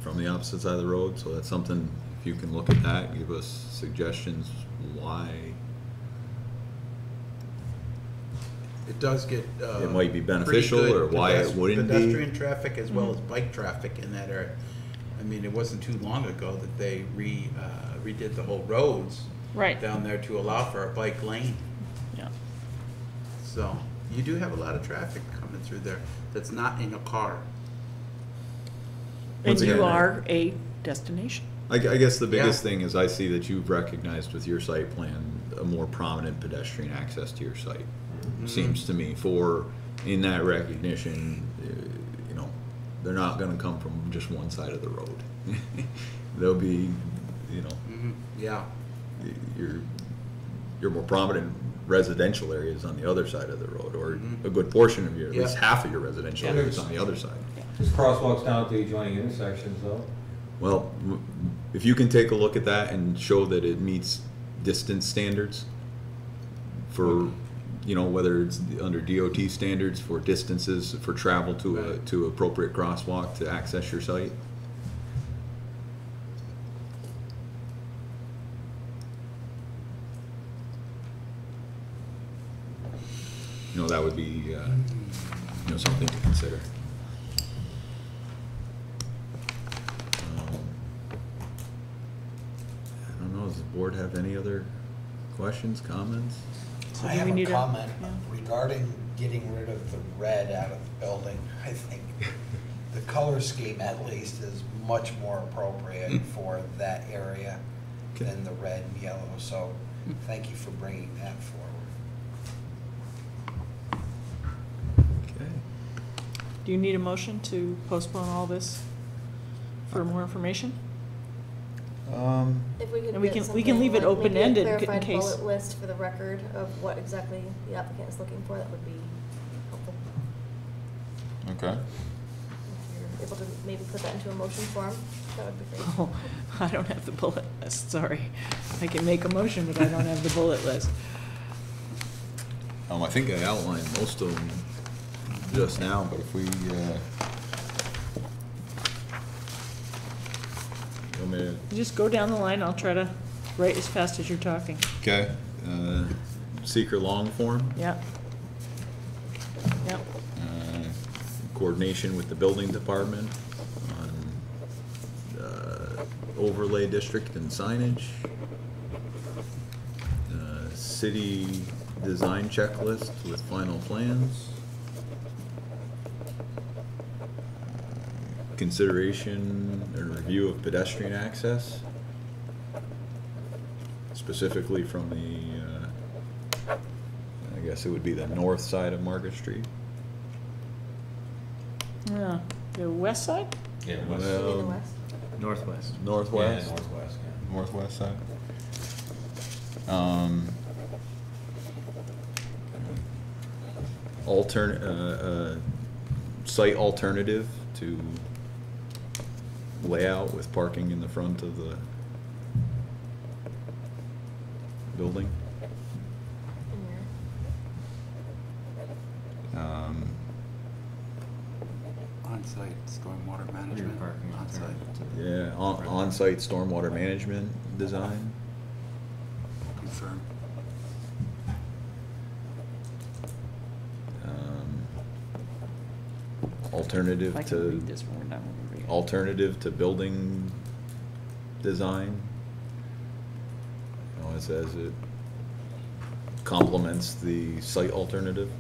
from the opposite side of the road. So that's something, if you can look at that, give us suggestions why it does get. it might be pretty beneficial good or why it wouldn't be. Pedestrian traffic as well as bike traffic in that area. I mean, it wasn't too long ago that they redid the whole roads Right. down there to allow for a bike lane. Yeah. So you do have a lot of traffic coming through there that's not in a car. And Once again, you are a destination. I guess the biggest Yeah. thing is I see that you've recognized with your site plan a more prominent pedestrian access to your site. Seems to me, in that recognition, you know, they're not gonna come from just one side of the road. They'll be, you know, Yeah. your more prominent residential areas on the other side of the road, or a good portion of at least Yeah. half of your residential Yeah. areas on the other side. there's crosswalks down at the adjoining intersections though. Well, if you can take a look at that and show that it meets distance standards for, you know, whether it's under DOT standards for distances for travel to appropriate crosswalk to access your site. You know, that would be, you know, something to consider. I don't know, does the board have any other questions, comments? So I do have we a need a- comment yeah. regarding getting rid of the red out of the building. I think the color scheme at least is much more appropriate for that area Okay. than the red and yellow. So thank you for bringing that forward. Okay. Do you need a motion to postpone all this for more information? If we could And we get can something leave it like maybe a open-ended in clarified case- bullet list for the record of what exactly the applicant is looking for, that would be helpful. Okay. If you're able to maybe put that into a motion form, that would be great. Oh, I don't have the bullet list, sorry. I can make a motion, but I don't have the bullet list. I think I outlined most of them just now, but if we, want me to- You just go down the line, I'll try to write as fast as you're talking. okay, seeker long form, Yep. Yep. coordination with the building department on overlay district and signage, city design checklist with final plans, consideration and review of pedestrian access, specifically from the, I guess it would be the north side of Margaret Street. Yeah, the west side? Yeah, Maybe the Well, west. Northwest. northwest? northwest, yeah. Northwest side. site alternative to layout with parking in the front of the building. Um, On-site stormwater management. parking On-site. Yeah, on-site stormwater management design. Confirm. Alternative I can read to, this when we're done. We'll read it. alternative to building design. You know, it says it complements the site alternative.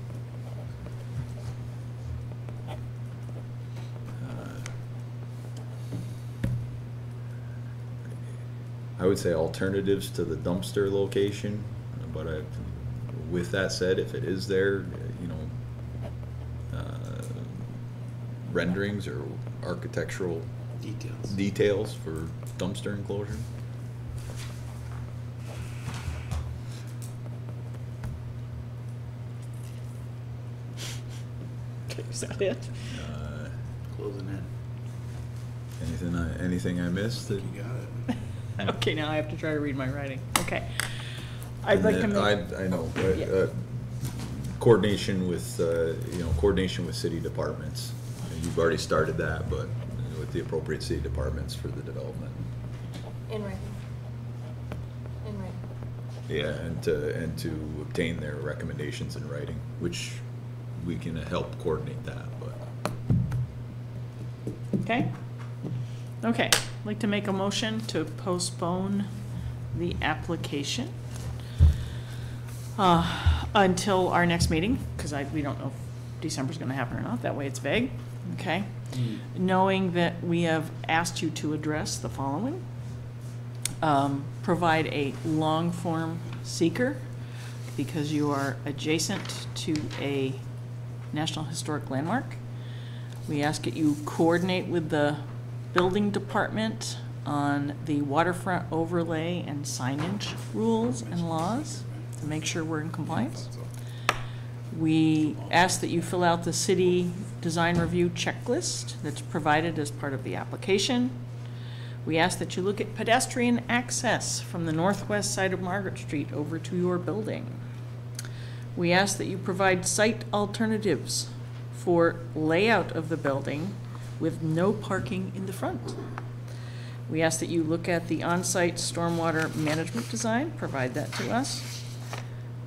I would say alternatives to the dumpster location, but with that said, if it is there, you know, renderings or architectural Details. details for dumpster enclosure. Okay, is that it? Closing in. Anything I missed? You got it. Okay, now I have to try to read my writing. Okay. I'd like to make. I know, but, Yeah. coordination with, coordination with city departments. You've already started that, but with the appropriate city departments for the development. In writing. In writing. Yeah, and to obtain their recommendations in writing, which we can help coordinate that, but. Okay? Okay, I'd like to make a motion to postpone the application until our next meeting, because we don't know if December's gonna happen or not, that way it's vague, okay? Knowing that we have asked you to address the following. Provide a long-form seeker, because you are adjacent to a National Historic Landmark. We ask that you coordinate with the building department on the waterfront overlay and signage rules and laws to make sure we're in compliance. We ask that you fill out the city design review checklist that's provided as part of the application. We ask that you look at pedestrian access from the northwest side of Margaret Street over to your building. We ask that you provide site alternatives for layout of the building with no parking in the front. We ask that you look at the on-site stormwater management design, provide that to us.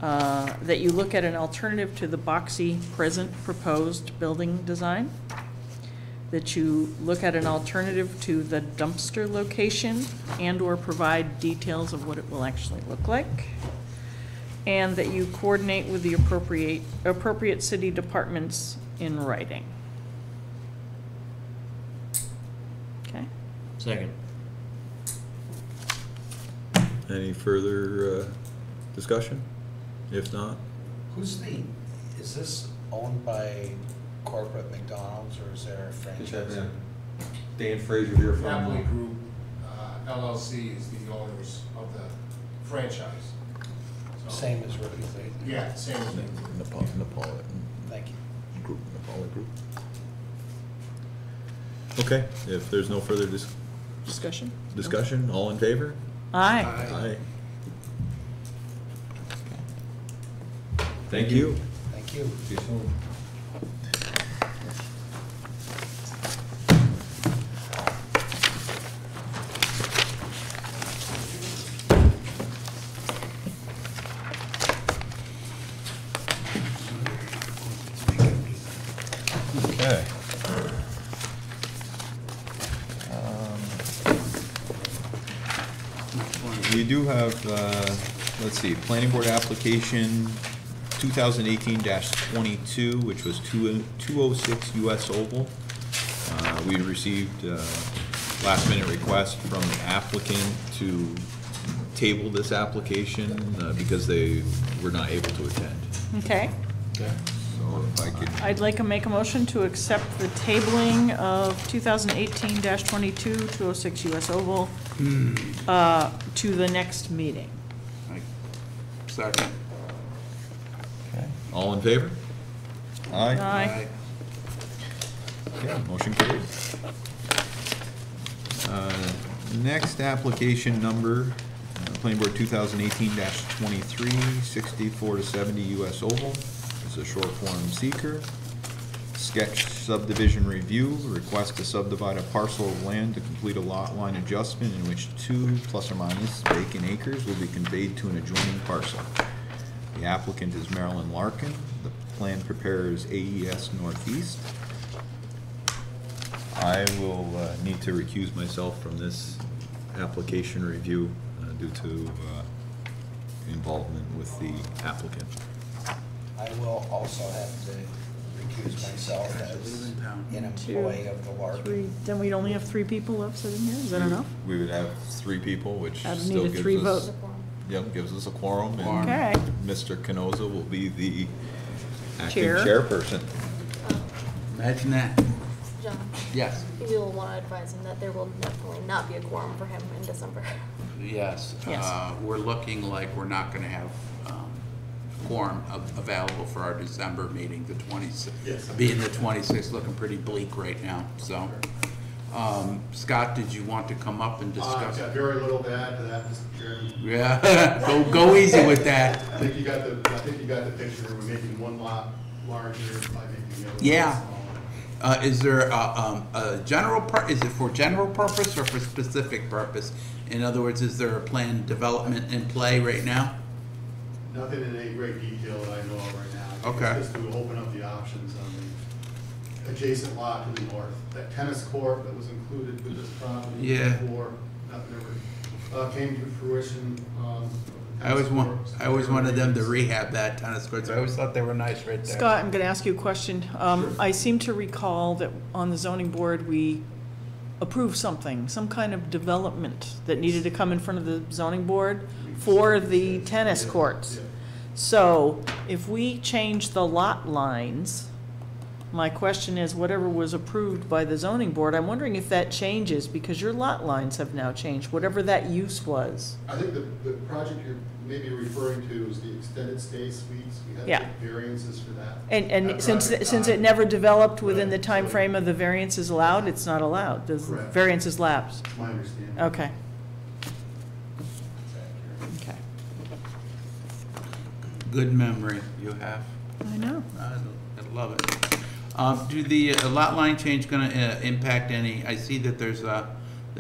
That you look at an alternative to the boxy present proposed building design. That you look at an alternative to the dumpster location and/or provide details of what it will actually look like. And that you coordinate with the appropriate city departments in writing. Okay? Second. Any further discussion? If not, Is this owned by corporate McDonald's or is there a franchise? Dan Fraser here Napoli from, Group LLC is the owners of the franchise. So- Same as Ruby Clayton? Yeah, same as me. Napolitan Thank you. group, Napoli group. Okay, if there's no further discussion, all in favor? Aye. Aye. Thank you. Thank you. see you soon. Okay. We do have, let's see, planning board application 2018-22, which was 206 US Oval. We received last minute request from the applicant to table this application because they were not able to attend. Okay. So if I could, I'd like to make a motion to accept the tabling of 2018-22, 206 US Oval, to the next meeting. Second. All in favor? aye? Aye. Okay, motion carried. Next application number, Planning Board 2018-23, 64 to 70 US Oval. This is a short form seeker. Sketch subdivision review, request to subdivide a parcel of land to complete a lot line adjustment in which 2 plus or minus vacant acres will be conveyed to an adjoining parcel. The applicant is Marilyn Larkin. The plan preparer is AES Northeast. I will need to recuse myself from this application review due to involvement with the applicant. I will also have to recuse myself as an employee of the Larkin. 3, then we'd only have 3 people left sitting here, is that enough? We would have 3 people, which I'd still need a gives 3 us, vote. yep, gives us a quorum, and Okay. Mr. Canoza will be the acting Chair. chairperson. Imagine that. John, Yes. you will want to advise him that there will definitely not be a quorum for him in December. Yes. Yes. We're looking like we're not gonna have quorum available for our December meeting, the 26th. Yes. Being the 26th, looking pretty bleak right now, so. Scott, did you want to come up and I've discuss? got very little to add to that, Mr. Chairman. Yeah, go easy with that. I think you got the picture, we're making one lot larger by making the other Yeah. one smaller. Is there a general is it for general purpose or for specific purpose? In other words, is there a planned development in play right now? Nothing in any great detail that I know of right now. I think Okay. it's just to open up the options on the adjacent lot to the north. That tennis court that was included with this property Yeah. before, that never came to fruition. I always wanted them to rehab that tennis courts. I always thought they were nice right there. Scott, I'm going to ask you a question. I seem to recall that on the zoning board, we approved something, some kind of development that needed to come in front of the zoning board for the tennis courts. Yeah. So if we change the lot lines, my question is, whatever was approved by the zoning board, I'm wondering if that changes, because your lot lines have now changed, whatever that use was. I think the project you're maybe referring to is the extended stay suites. We had Yeah. to get variances for that. And That since project it died. never developed within the Right. time frame of the variances allowed, it's not allowed. Does Correct. variances lapse? My understanding. Okay. Okay. Good memory you have. I know. I love it. Do the lot line change gonna impact any, I see that there's the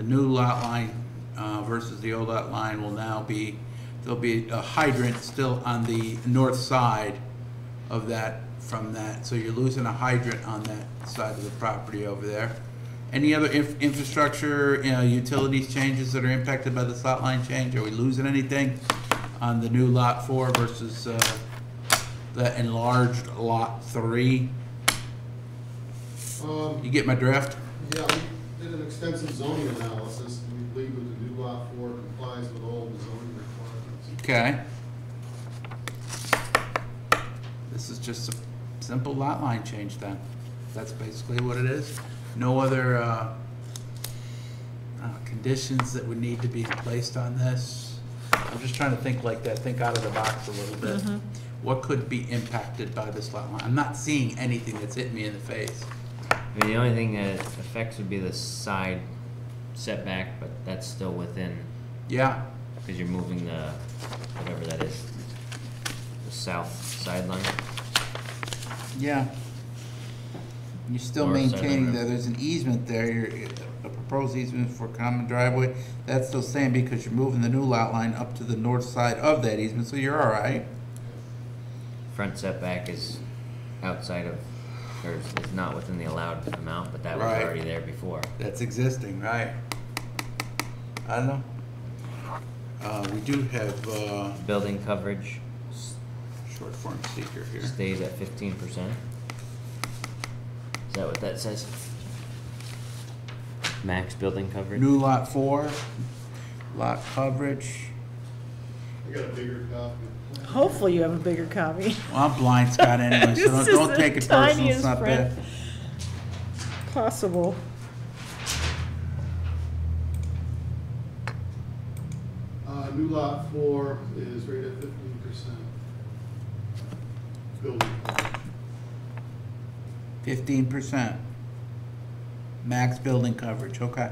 new lot line versus the old lot line will now be, there'll be a hydrant still on the north side of that, from that, so you're losing a hydrant on that side of the property over there. Any other infrastructure, utilities changes that are impacted by this lot line change? Are we losing anything on the new lot 4 versus the enlarged lot 3? You get my drift? Yeah, we did an extensive zoning analysis, and we believe that the new lot 4 complies with all the zoning requirements. Okay. This is just a simple lot line change then. That's basically what it is. No other conditions that would need to be placed on this. I'm just trying to think like that, think out of the box a little bit. What could be impacted by this lot line? I'm not seeing anything that's hitting me in the face. I mean, the only thing that affects would be the side setback, but that's still within, Yeah, because you're moving the, whatever that is, the south sideline. yeah. You're still North side maintaining of the that there's an easement there, a proposed easement for common driveway. That's still staying because you're moving the new lot line up to the north side of that easement, so you're all right. Front setback is outside of, or is not within the allowed amount, but that was Right. already there before. That's existing, right? I don't know. We do have, Building coverage short form seeker here. stays at 15%. Is that what that says? Max building coverage? New lot 4, lot coverage. I got a bigger copy. Hopefully you have a bigger copy. Well, I'm blind, Scott, anyway, so This don't is take the it personal, it's tiniest not print bad. possible. New lot 4 is rated at 15%. Building coverage. 15%. Max building coverage, okay.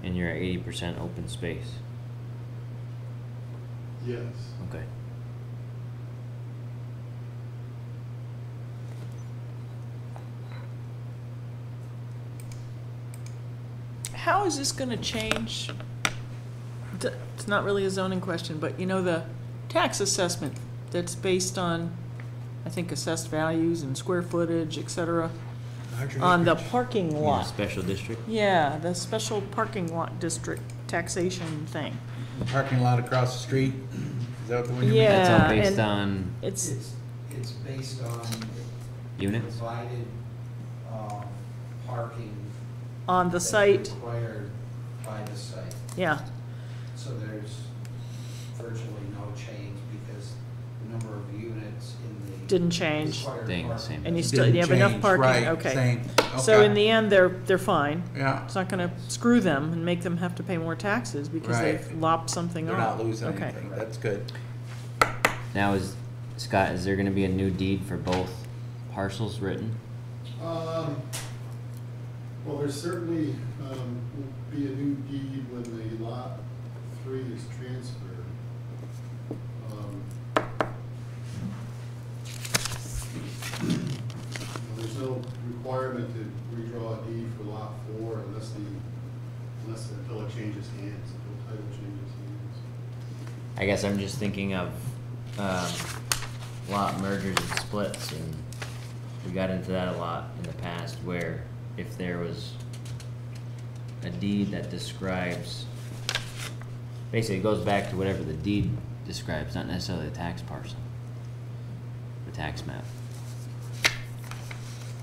And you're at 80% open space. Yes. Okay. How is this gonna change? It's not really a zoning question, but you know, the tax assessment that's based on, I think, assessed values and square footage, et cetera, on the parking In a lot. special district? Yeah, the special parking lot district taxation thing. Parking lot across the street, is that the one you mean? Yeah. That's all based and on It's, It's based on units? provided parking. on the that's site, required by the site. yeah. So there's virtually no change because the number of units in the. Didn't change. required Staying the parking same. And you Didn't still, you have enough change, parking, right, okay. same, So okay. in the end, they're fine. Yeah, It's not gonna screw them and make them have to pay more taxes because Right. they've lopped something they're off. not losing Okay. anything, that's good. Now Scott, is there gonna be a new deed for both parcels written? Well, there's certainly, will be a new deed when the lot 3 is transferred. There's no requirement to redraw a deed for lot 4 until it changes hands, until title changes hands. I guess I'm just thinking of lot mergers and splits, and we got into that a lot in the past, where if there was a deed that describes, basically it goes back to whatever the deed describes, not necessarily the tax parcel, the tax map.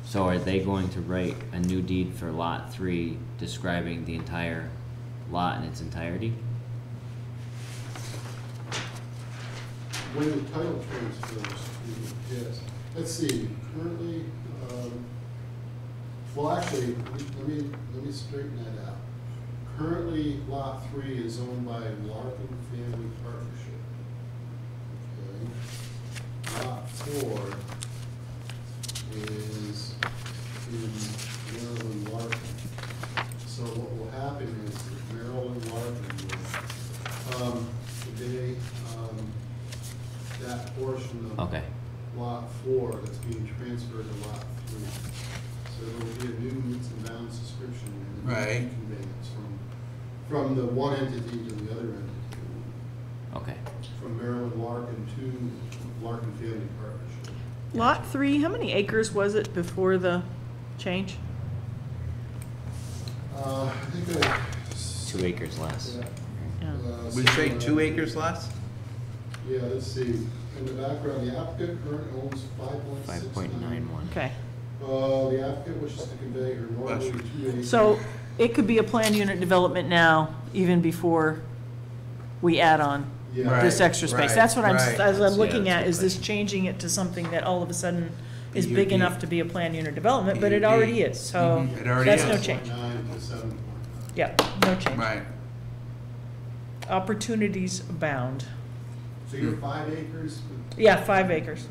So are they going to write a new deed for lot 3 describing the entire lot in its entirety? When the title transfers, yes. Let's see, currently, well, actually, let me straighten that out. Currently, lot 3 is owned by Larkin Family Partnership. Okay. Lot 4 is in Maryland Larkin. So what will happen is that Maryland Larkin will, today, that portion of Okay. lot 4 that's being transferred to lot 3. So there will be a new meets and bounds description and a Right. deed conveyance from the one entity to the other entity. Okay. From Maryland Larkin to Larkin Family Partnership. Lot 3, how many acres was it before the change? I think 2 acres less. Yeah. Would you say 2 acres less? Yeah, let's see. In the background, the applicant currently owns 5.69. 5.91. Okay, The applicant wishes to convey her Bless northerly you. 2 acres. so it could be a planned unit development now, even before we add on Yeah. Right. this extra space. right, That's what I'm, right. as I'm Yeah, looking that's at, a is good this changing it to something that all of a sudden is PUD. big enough to be a planned unit development, but it PUD. already is, so Mhm, it already that's is. no change. 6.9 to 7.9. Yeah, no change. Right, Opportunities abound. So you're 5 acres? Yeah, 5 acres.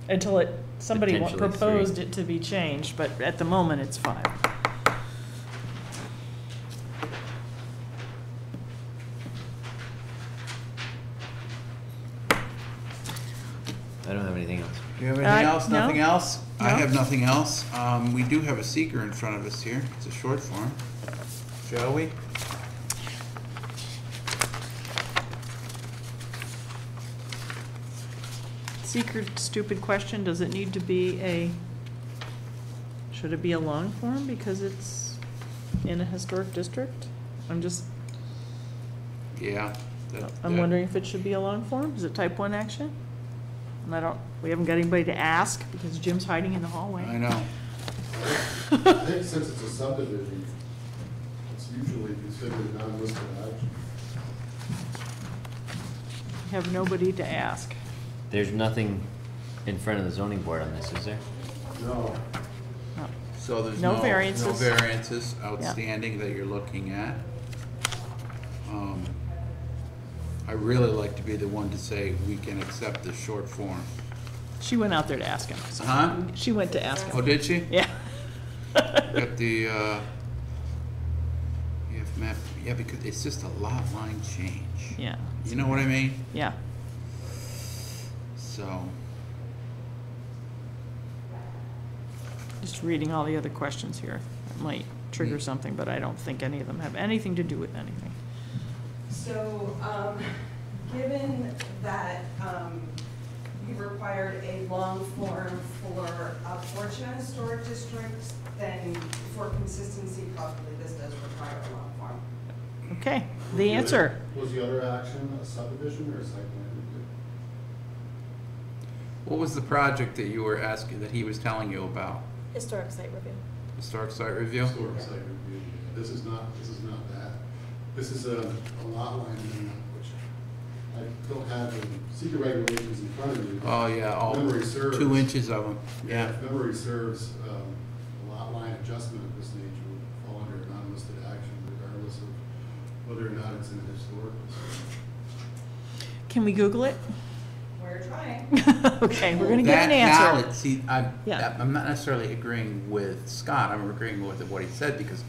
Until somebody Potentially proposed 3. it to be changed, but at the moment, it's 5. I don't have anything else. do you have anything else, no. nothing else? I No. have nothing else, we do have a seeker in front of us here, it's a short form, shall we? Secret, stupid question, does it need to be should it be a long form because it's in a historic district? Yeah. I'm wondering if it should be a long form, is it type 1 action? And we haven't got anybody to ask because Jim's hiding in the hallway. I know, I think since it's a subdivision, it's usually considered non-listed action. We have nobody to ask. There's nothing in front of the zoning board on this, is there? No. No. so there's No no variances. variances outstanding that you're looking at. I really like to be the one to say we can accept this short form. She went out there to ask him. So Huh? She went to ask Oh, him. did she? Yeah. Got the, map, yeah, because it's just a lot line change. Yeah, You know what I mean? yeah. So, Just reading all the other questions here. It might trigger Mm. something, but I don't think any of them have anything to do with anything. So, given that you required a long form for a portion of historic districts, then for consistency, probably this does require a long form. Okay, the answer. Was the other action a subdivision or a site plan review? what was the project that you were asking, that he was telling you about? Historic site review. Historic site review? Historic site review. This is not that. This is a lot line amendment, which I don't have the secret regulations in front of me. but Oh, yeah, all Memory serves. 2 inches of them, yeah. If memory serves, a lot line adjustment of this nature would fall under an unlisted action regardless of whether or not it's in a historic district. Can we Google it? We're trying. Okay, we're gonna get an Now, answer. see, Yeah. I'm not necessarily agreeing with Scott, I'm agreeing with what he said, because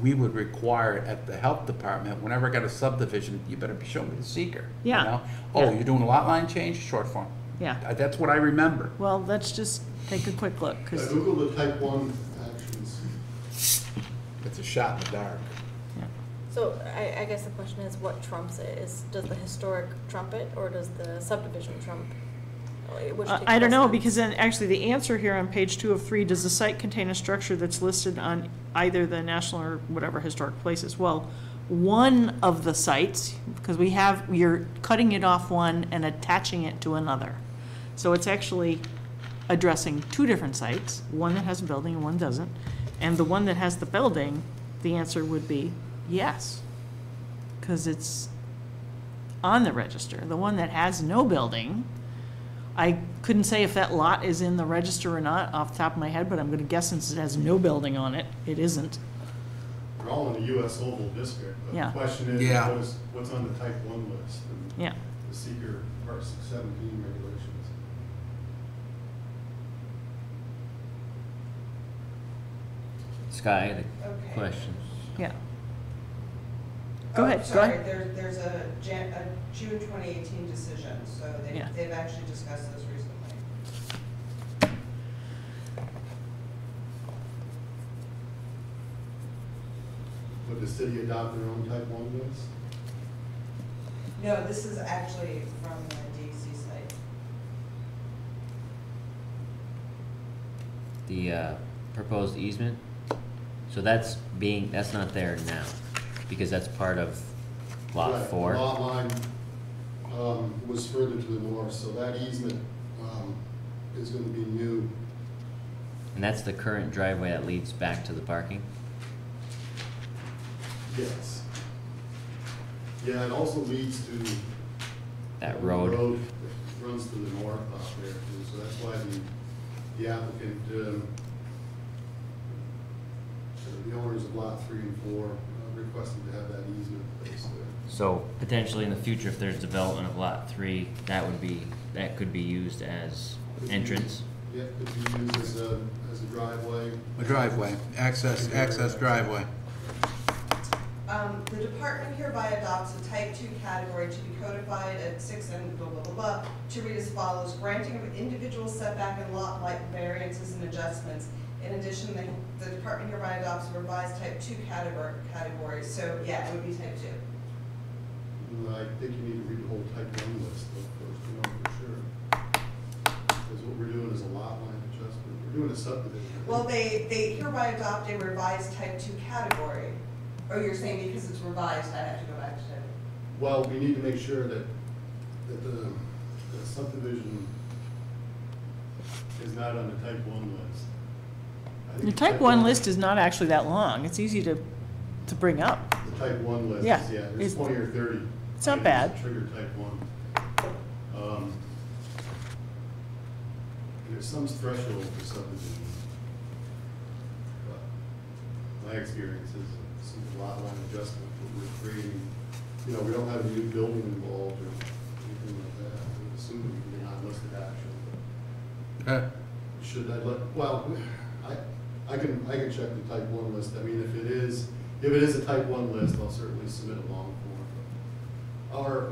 we would require it at the health department, whenever I got a subdivision, you better be showing me the seeker. you Yeah. know? Oh, Yeah. you're doing a lot line change, short form. Yeah. That's what I remember. Well, let's just take a quick look, because, Google the type 1 actions. It's a shot in the dark. So I guess the question is, what trumps it? Does the historic trump it, or does the subdivision trump? Which takes I don't know, precedence? because then actually the answer here on page 2 of 3, does the site contain a structure that's listed on either the national or whatever historic places? Well, one of the sites, because you're cutting it off one and attaching it to another. So it's actually addressing 2 different sites, one that has a building and one doesn't. And the one that has the building, the answer would be yes, because it's on the register. The one that has no building, I couldn't say if that lot is in the register or not off the top of my head, but I'm gonna guess since it has no building on it, it isn't. They're all in the US Oval District, but Yeah. the question is, Yeah. what's on the type 1 list? And Yeah. the seeker part 617 regulations. Sky, had a Okay. question. Yeah. Go Oh, ahead, go sorry, ahead. there's a June 2018 decision, so Yeah. they've actually discussed this recently. Would the city adopt their own type 1 list? No, this is actually from the DEC site. The proposed easement, so that's not there now, because that's part of lot Right, 4. Lot line was further to the north, so that easement is going to be new. And that's the current driveway that leads back to the parking? Yes. Yeah, it also leads to That the road? road that runs to the north out there too, so that's why the applicant, the owners of lot 3 and 4 requested to have that easement placed there. So potentially in the future, if there's development of lot 3, that could be used as entrance? Yeah, it could be used as a driveway. A driveway, access driveway. The department hereby adopts a type 2 category to be codified at 6 and blah, blah, blah, blah, to read as follows: granting of individual setback and lot like variances and adjustments. In addition, the department hereby adopts a revised type 2 category, so yeah, it would be type 2. I think you need to read the whole type 1 list though, first, to know for sure. Because what we're doing is a lot line adjustment. We're doing a subdivision. Well, they hereby adopt a revised type 2 category. Oh, you're saying because it's revised, I have to go back to type? Well, we need to make sure that the subdivision is not on the type 1 list. I think The type 1 list is not actually that long. It's easy to bring up. The type 1 list, Yeah, yeah, it's- there's 20 or 30. it's not items bad. that Trigger type 1. There's some threshold for subdivision. But my experience is a simple lot line adjustment, what we're creating, you know, we don't have a new building involved or anything like that. I would assume it would be an unlisted action. But should I let, well, I can check the type 1 list. I mean, if it is a type 1 list, I'll certainly submit a long form. Or,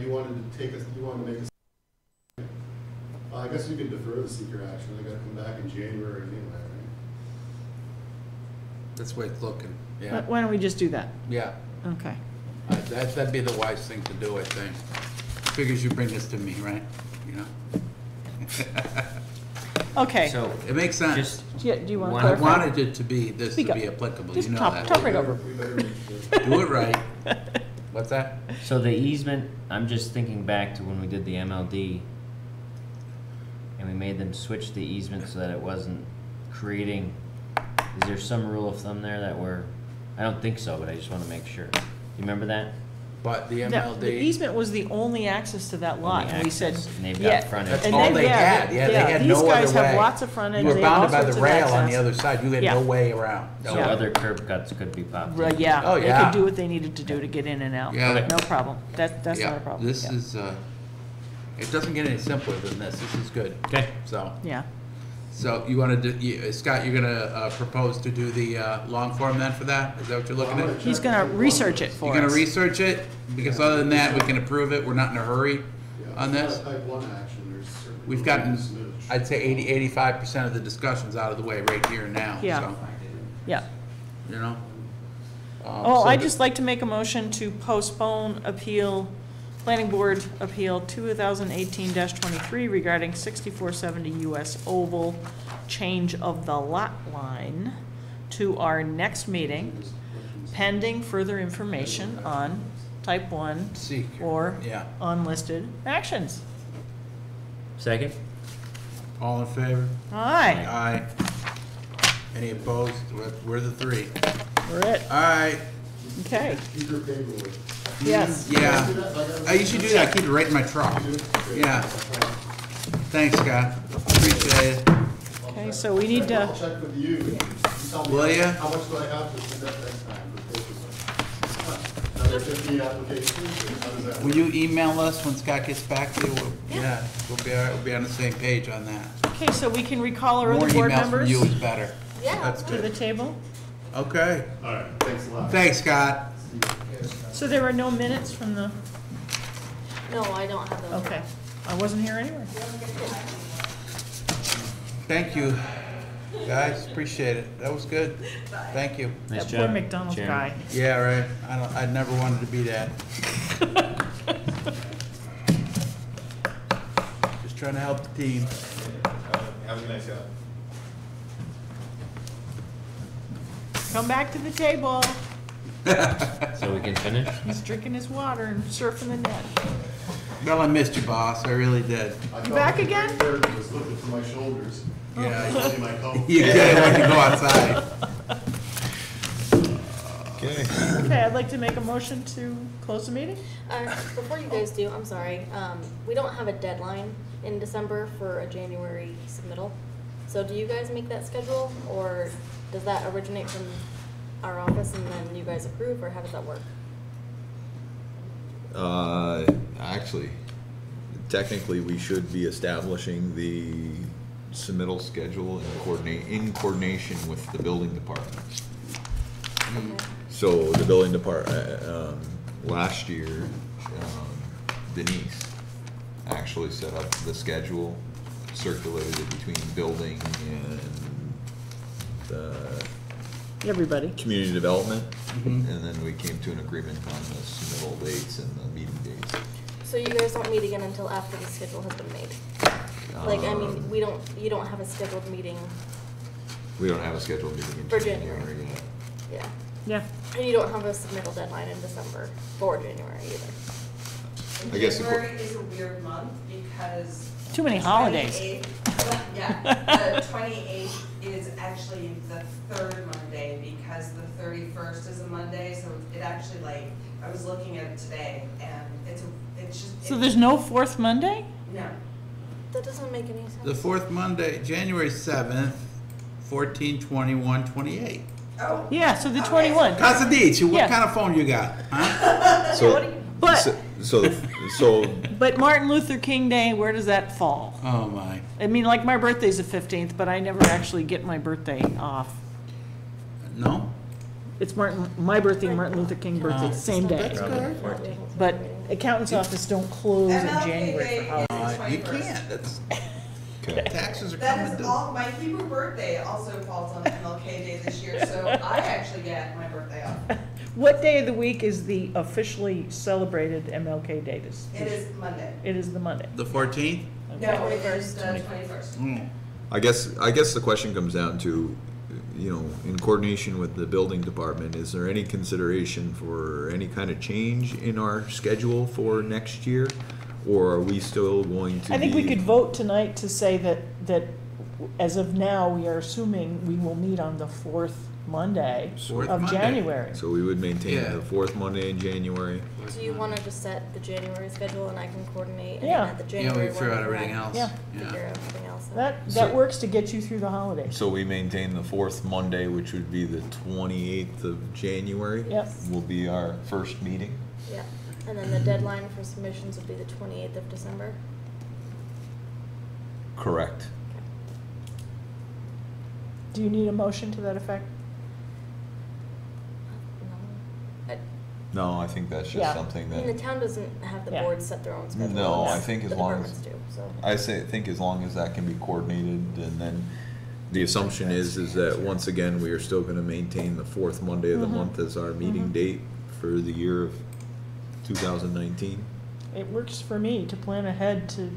you wanted to make a, I guess you could defer the seeker action. They gotta come back in January anyway, right? That's the way it's looking, yeah. Why don't we just do that? Yeah, Okay. that'd be the wise thing to do, I think. Figures you bring this to me, right? You know? Okay. So, It makes sense. just, Yeah, do you want to One- I clarify? wanted it to be, this to Speak up. be applicable, Just you know talk that. right over. We better make sure. Do it right. What's that? so the easement, I'm just thinking back to when we did the MLD, and we made them switch the easement so that it wasn't creating, is there some rule of thumb there that I don't think so, but I just wanna make sure. You remember that? But the No, the MLD, easement was the only access to that lot, Only and we said, access, and they've yeah. got frontage. that's And all they- they had, yeah, they had no other way. These guys have lots of frontage, You were they have all bounded by the sorts of rail on the access. other side, you had Yeah. no way around. No So Yeah. way. other curb cuts could be popped in. Right, yeah, Oh, they yeah. could do what they needed to do to get in and out. Yeah. No problem. That's Yeah, not a problem. This Yeah. is, it doesn't get any simpler than this, this is good. Okay. Yeah. So you wanna do, Scott, you're gonna, propose to do the, long form then for that? Is that what you're looking at? He's gonna research it for You're gonna us. research it? Because other than that, we can approve it, we're not in a hurry Yeah, on if this. it's not a type 1 action, there's certainly. We've no gotten, need to submit it. I'd say 85% of the discussions out of the way right here and now, Yeah. so, Yeah. you know? Oh, so I'd the- just like to make a motion to postpone planning board appeal 2018-23 regarding 6470 US Oval, change of the lot line to our next meeting, pending further information on type 1 Seeker, or yeah. unlisted actions. Second? All in favor? Aye, Aye. Any opposed? We're the three. we're it. All right, Okay, Keep your paperwork. yes. yeah. Do that, like You should do that, keep it right in my truck. I do? Yeah. Thanks, Scott. Appreciate it. Okay, so we need I'll to, check with you. You tell me Will ya? how much do I have to submit next time for paperwork? Another 50 applications, or how does that Will work? you email us when Scott gets back to you? Yeah, we'll be, all right, we'll be on the same page on that. okay, so we can recall our More other board emails from members you is better. Yeah. That's to the good. table. Okay. All right, thanks a lot. Thanks, Scott. So there were no minutes from the, No, I don't have those. okay, I wasn't here anyway. Thank you, guys. Appreciate it. That was good. Thank you. Nice That job. poor McDonald's Chairman. guy. Yeah, right. I never wanted to be that. Just trying to help the team. Have a good night, Scott. Come back to the table. So we can finish? He's drinking his water and surfing the net. Well, I missed you, boss. I really did. I You felt back like a again? great bird was looking for my shoulders. Yeah, Holding my coat. you get it when you go outside. Okay. Okay, I'd like to make a motion to close the meeting. Before you guys do, I'm sorry, we don't have a deadline in December for a January submittal. So do you guys make that schedule, or does that originate from our office and then you guys approve, or how does that work? Actually, technically, we should be establishing the submittal schedule in coordination with the building department. Okay. So the building department, last year, Denise actually set up the schedule, circulated it between building and the Everybody. community development, and then we came to an agreement on the submittal dates and the meeting dates. So you guys don't meet again until after the schedule has been made? Like, I mean, you don't have a scheduled meeting, We don't have a scheduled meeting in For January January. yet. yeah. Yeah. And you don't have a submittal deadline in December for January either? I guess the January is a weird month because. Too many the holidays. 28th Yeah, the 28th is actually the third Monday because the 31st is a Monday, so it actually I was looking at it today and it's just. So there's no fourth Monday? No. That doesn't make any sense. The fourth Monday, January 7th, 14, 21, 28. Oh. Yeah, so the Okay. 21. Casa Dici, what Yeah. kind of phone you got? Huh? So, what do you- But, So, but Martin Luther King Day, where does that fall? Oh, my. I mean, like, my birthday's the 15th, but I never actually get my birthday off. No? It's my birthday and Martin Luther King birthday, same day. That's good. But accountant's office don't close in MLK January Day for holidays. is the You 21st. can't, that's, okay. taxes are That coming is due. all, my Hebrew birthday also falls on MLK Day this year, so I actually get my birthday off. What day of the week is the officially celebrated MLK Day? It is Monday. It is the Monday. The 14th? No, it is the 21st. Mm. I guess the question comes down to, you know, in coordination with the building department, is there any consideration for any kind of change in our schedule for next year? Or are we still going to I think we be- could vote tonight to say that as of now, we are assuming we will meet on the fourth Monday Fourth of Monday. January. So we would maintain Yeah. the fourth Monday in January. Do you want to just set the January schedule and I can coordinate? And Yeah. at the Yeah, January we throw one, out everything can else. Yeah. Figure everything else out. That works to get you through the holidays. So we maintain the fourth Monday, which would be the 28th of January. Yep. Will be our first meeting. Yeah, and then the deadline for submissions would be the 28th of December. Correct. Do you need a motion to that effect? No. No, I think that's just Yeah. something I mean, the that, town doesn't have the Yeah. board set their own schedule. No, I It's think as the long as- departments do, so. I think as long as that can be coordinated, and then the assumption is that once again, we are still gonna maintain the fourth Monday of the month as our meeting date for the year of 2019. It works for me to plan ahead to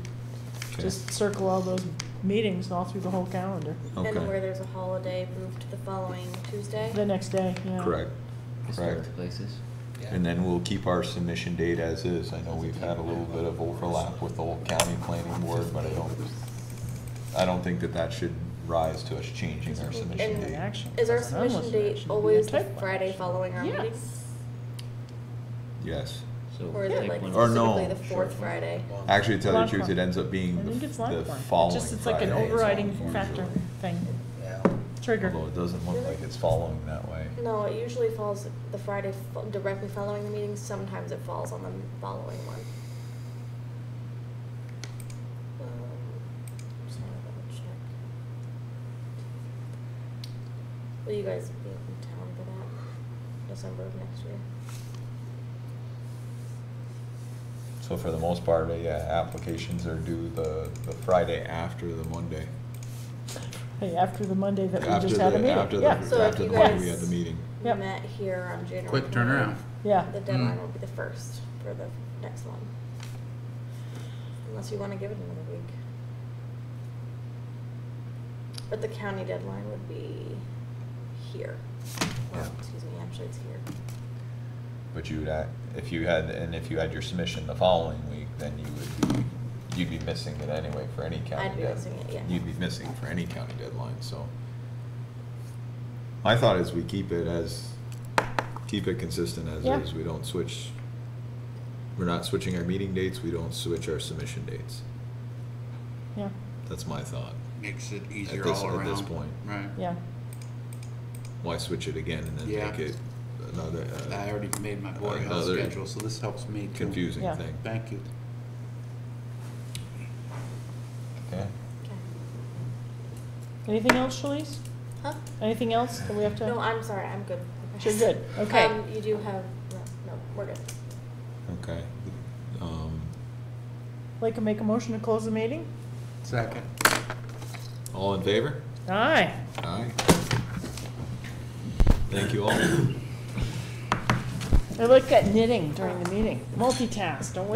just circle all those meetings all through the whole calendar. And where Okay, there's a holiday, move to the following Tuesday. The next day, yeah. correct, Historic correct. places. And then we'll keep our submission date as is. I know we've had a little bit of overlap with the whole county planning board, but I don't think that should rise to us changing our submission And date. Action. Is our Unless submission an date action, always it'd be the a type one Friday action. following our meeting? Yes. Yes. So Or is it take like one. Or no. specifically the fourth Friday? Actually, to tell you the truth, Longhorn. it ends up being I think it's the Longhorn. following It's like an Friday, overriding usually. factor thing, Yeah. trigger. Although it doesn't look like it's following that way. No, it usually falls the Friday directly following the meeting. Sometimes it falls on the following one. Just wanna double check. Will you guys be in town for that? December of next year? So for the most part, yeah, applications are due the Friday after the Monday. Hey, after the Monday that we After just had a the- meeting, after the- yeah, So if after you the Monday guys we had the meeting. Yep. met here on January. Quick 28th, turnaround. yeah. The deadline will be the first for the next one. Unless you wanna give it another week. But the county deadline would be here. Well, excuse me, actually it's here. But you would, if you had your submission the following week, then you'd be missing it anyway for any county. I'd be missing it, yeah. You'd be missing for any county deadline, so. My thought is we keep it consistent as Yeah. is. We don't switch, we're not switching our meeting dates, we don't switch our submission dates. Yeah, That's my thought. Makes it easier this- all around. at this point. Right. yeah. Why switch it again and then Yeah. make it another I already made my board of health another schedule, so this helps me too. confusing Yeah. thing? Thank you. Okay. Okay. Anything else, Shalice? Huh? Anything else that we have to? No, I'm sorry, I'm good. You're good, okay. You do have, no, we're good. Okay. Like to make a motion to close the meeting? Second. All in favor? Aye. Aye. Thank you all. I like that knitting during the meeting. Multitask, don't wait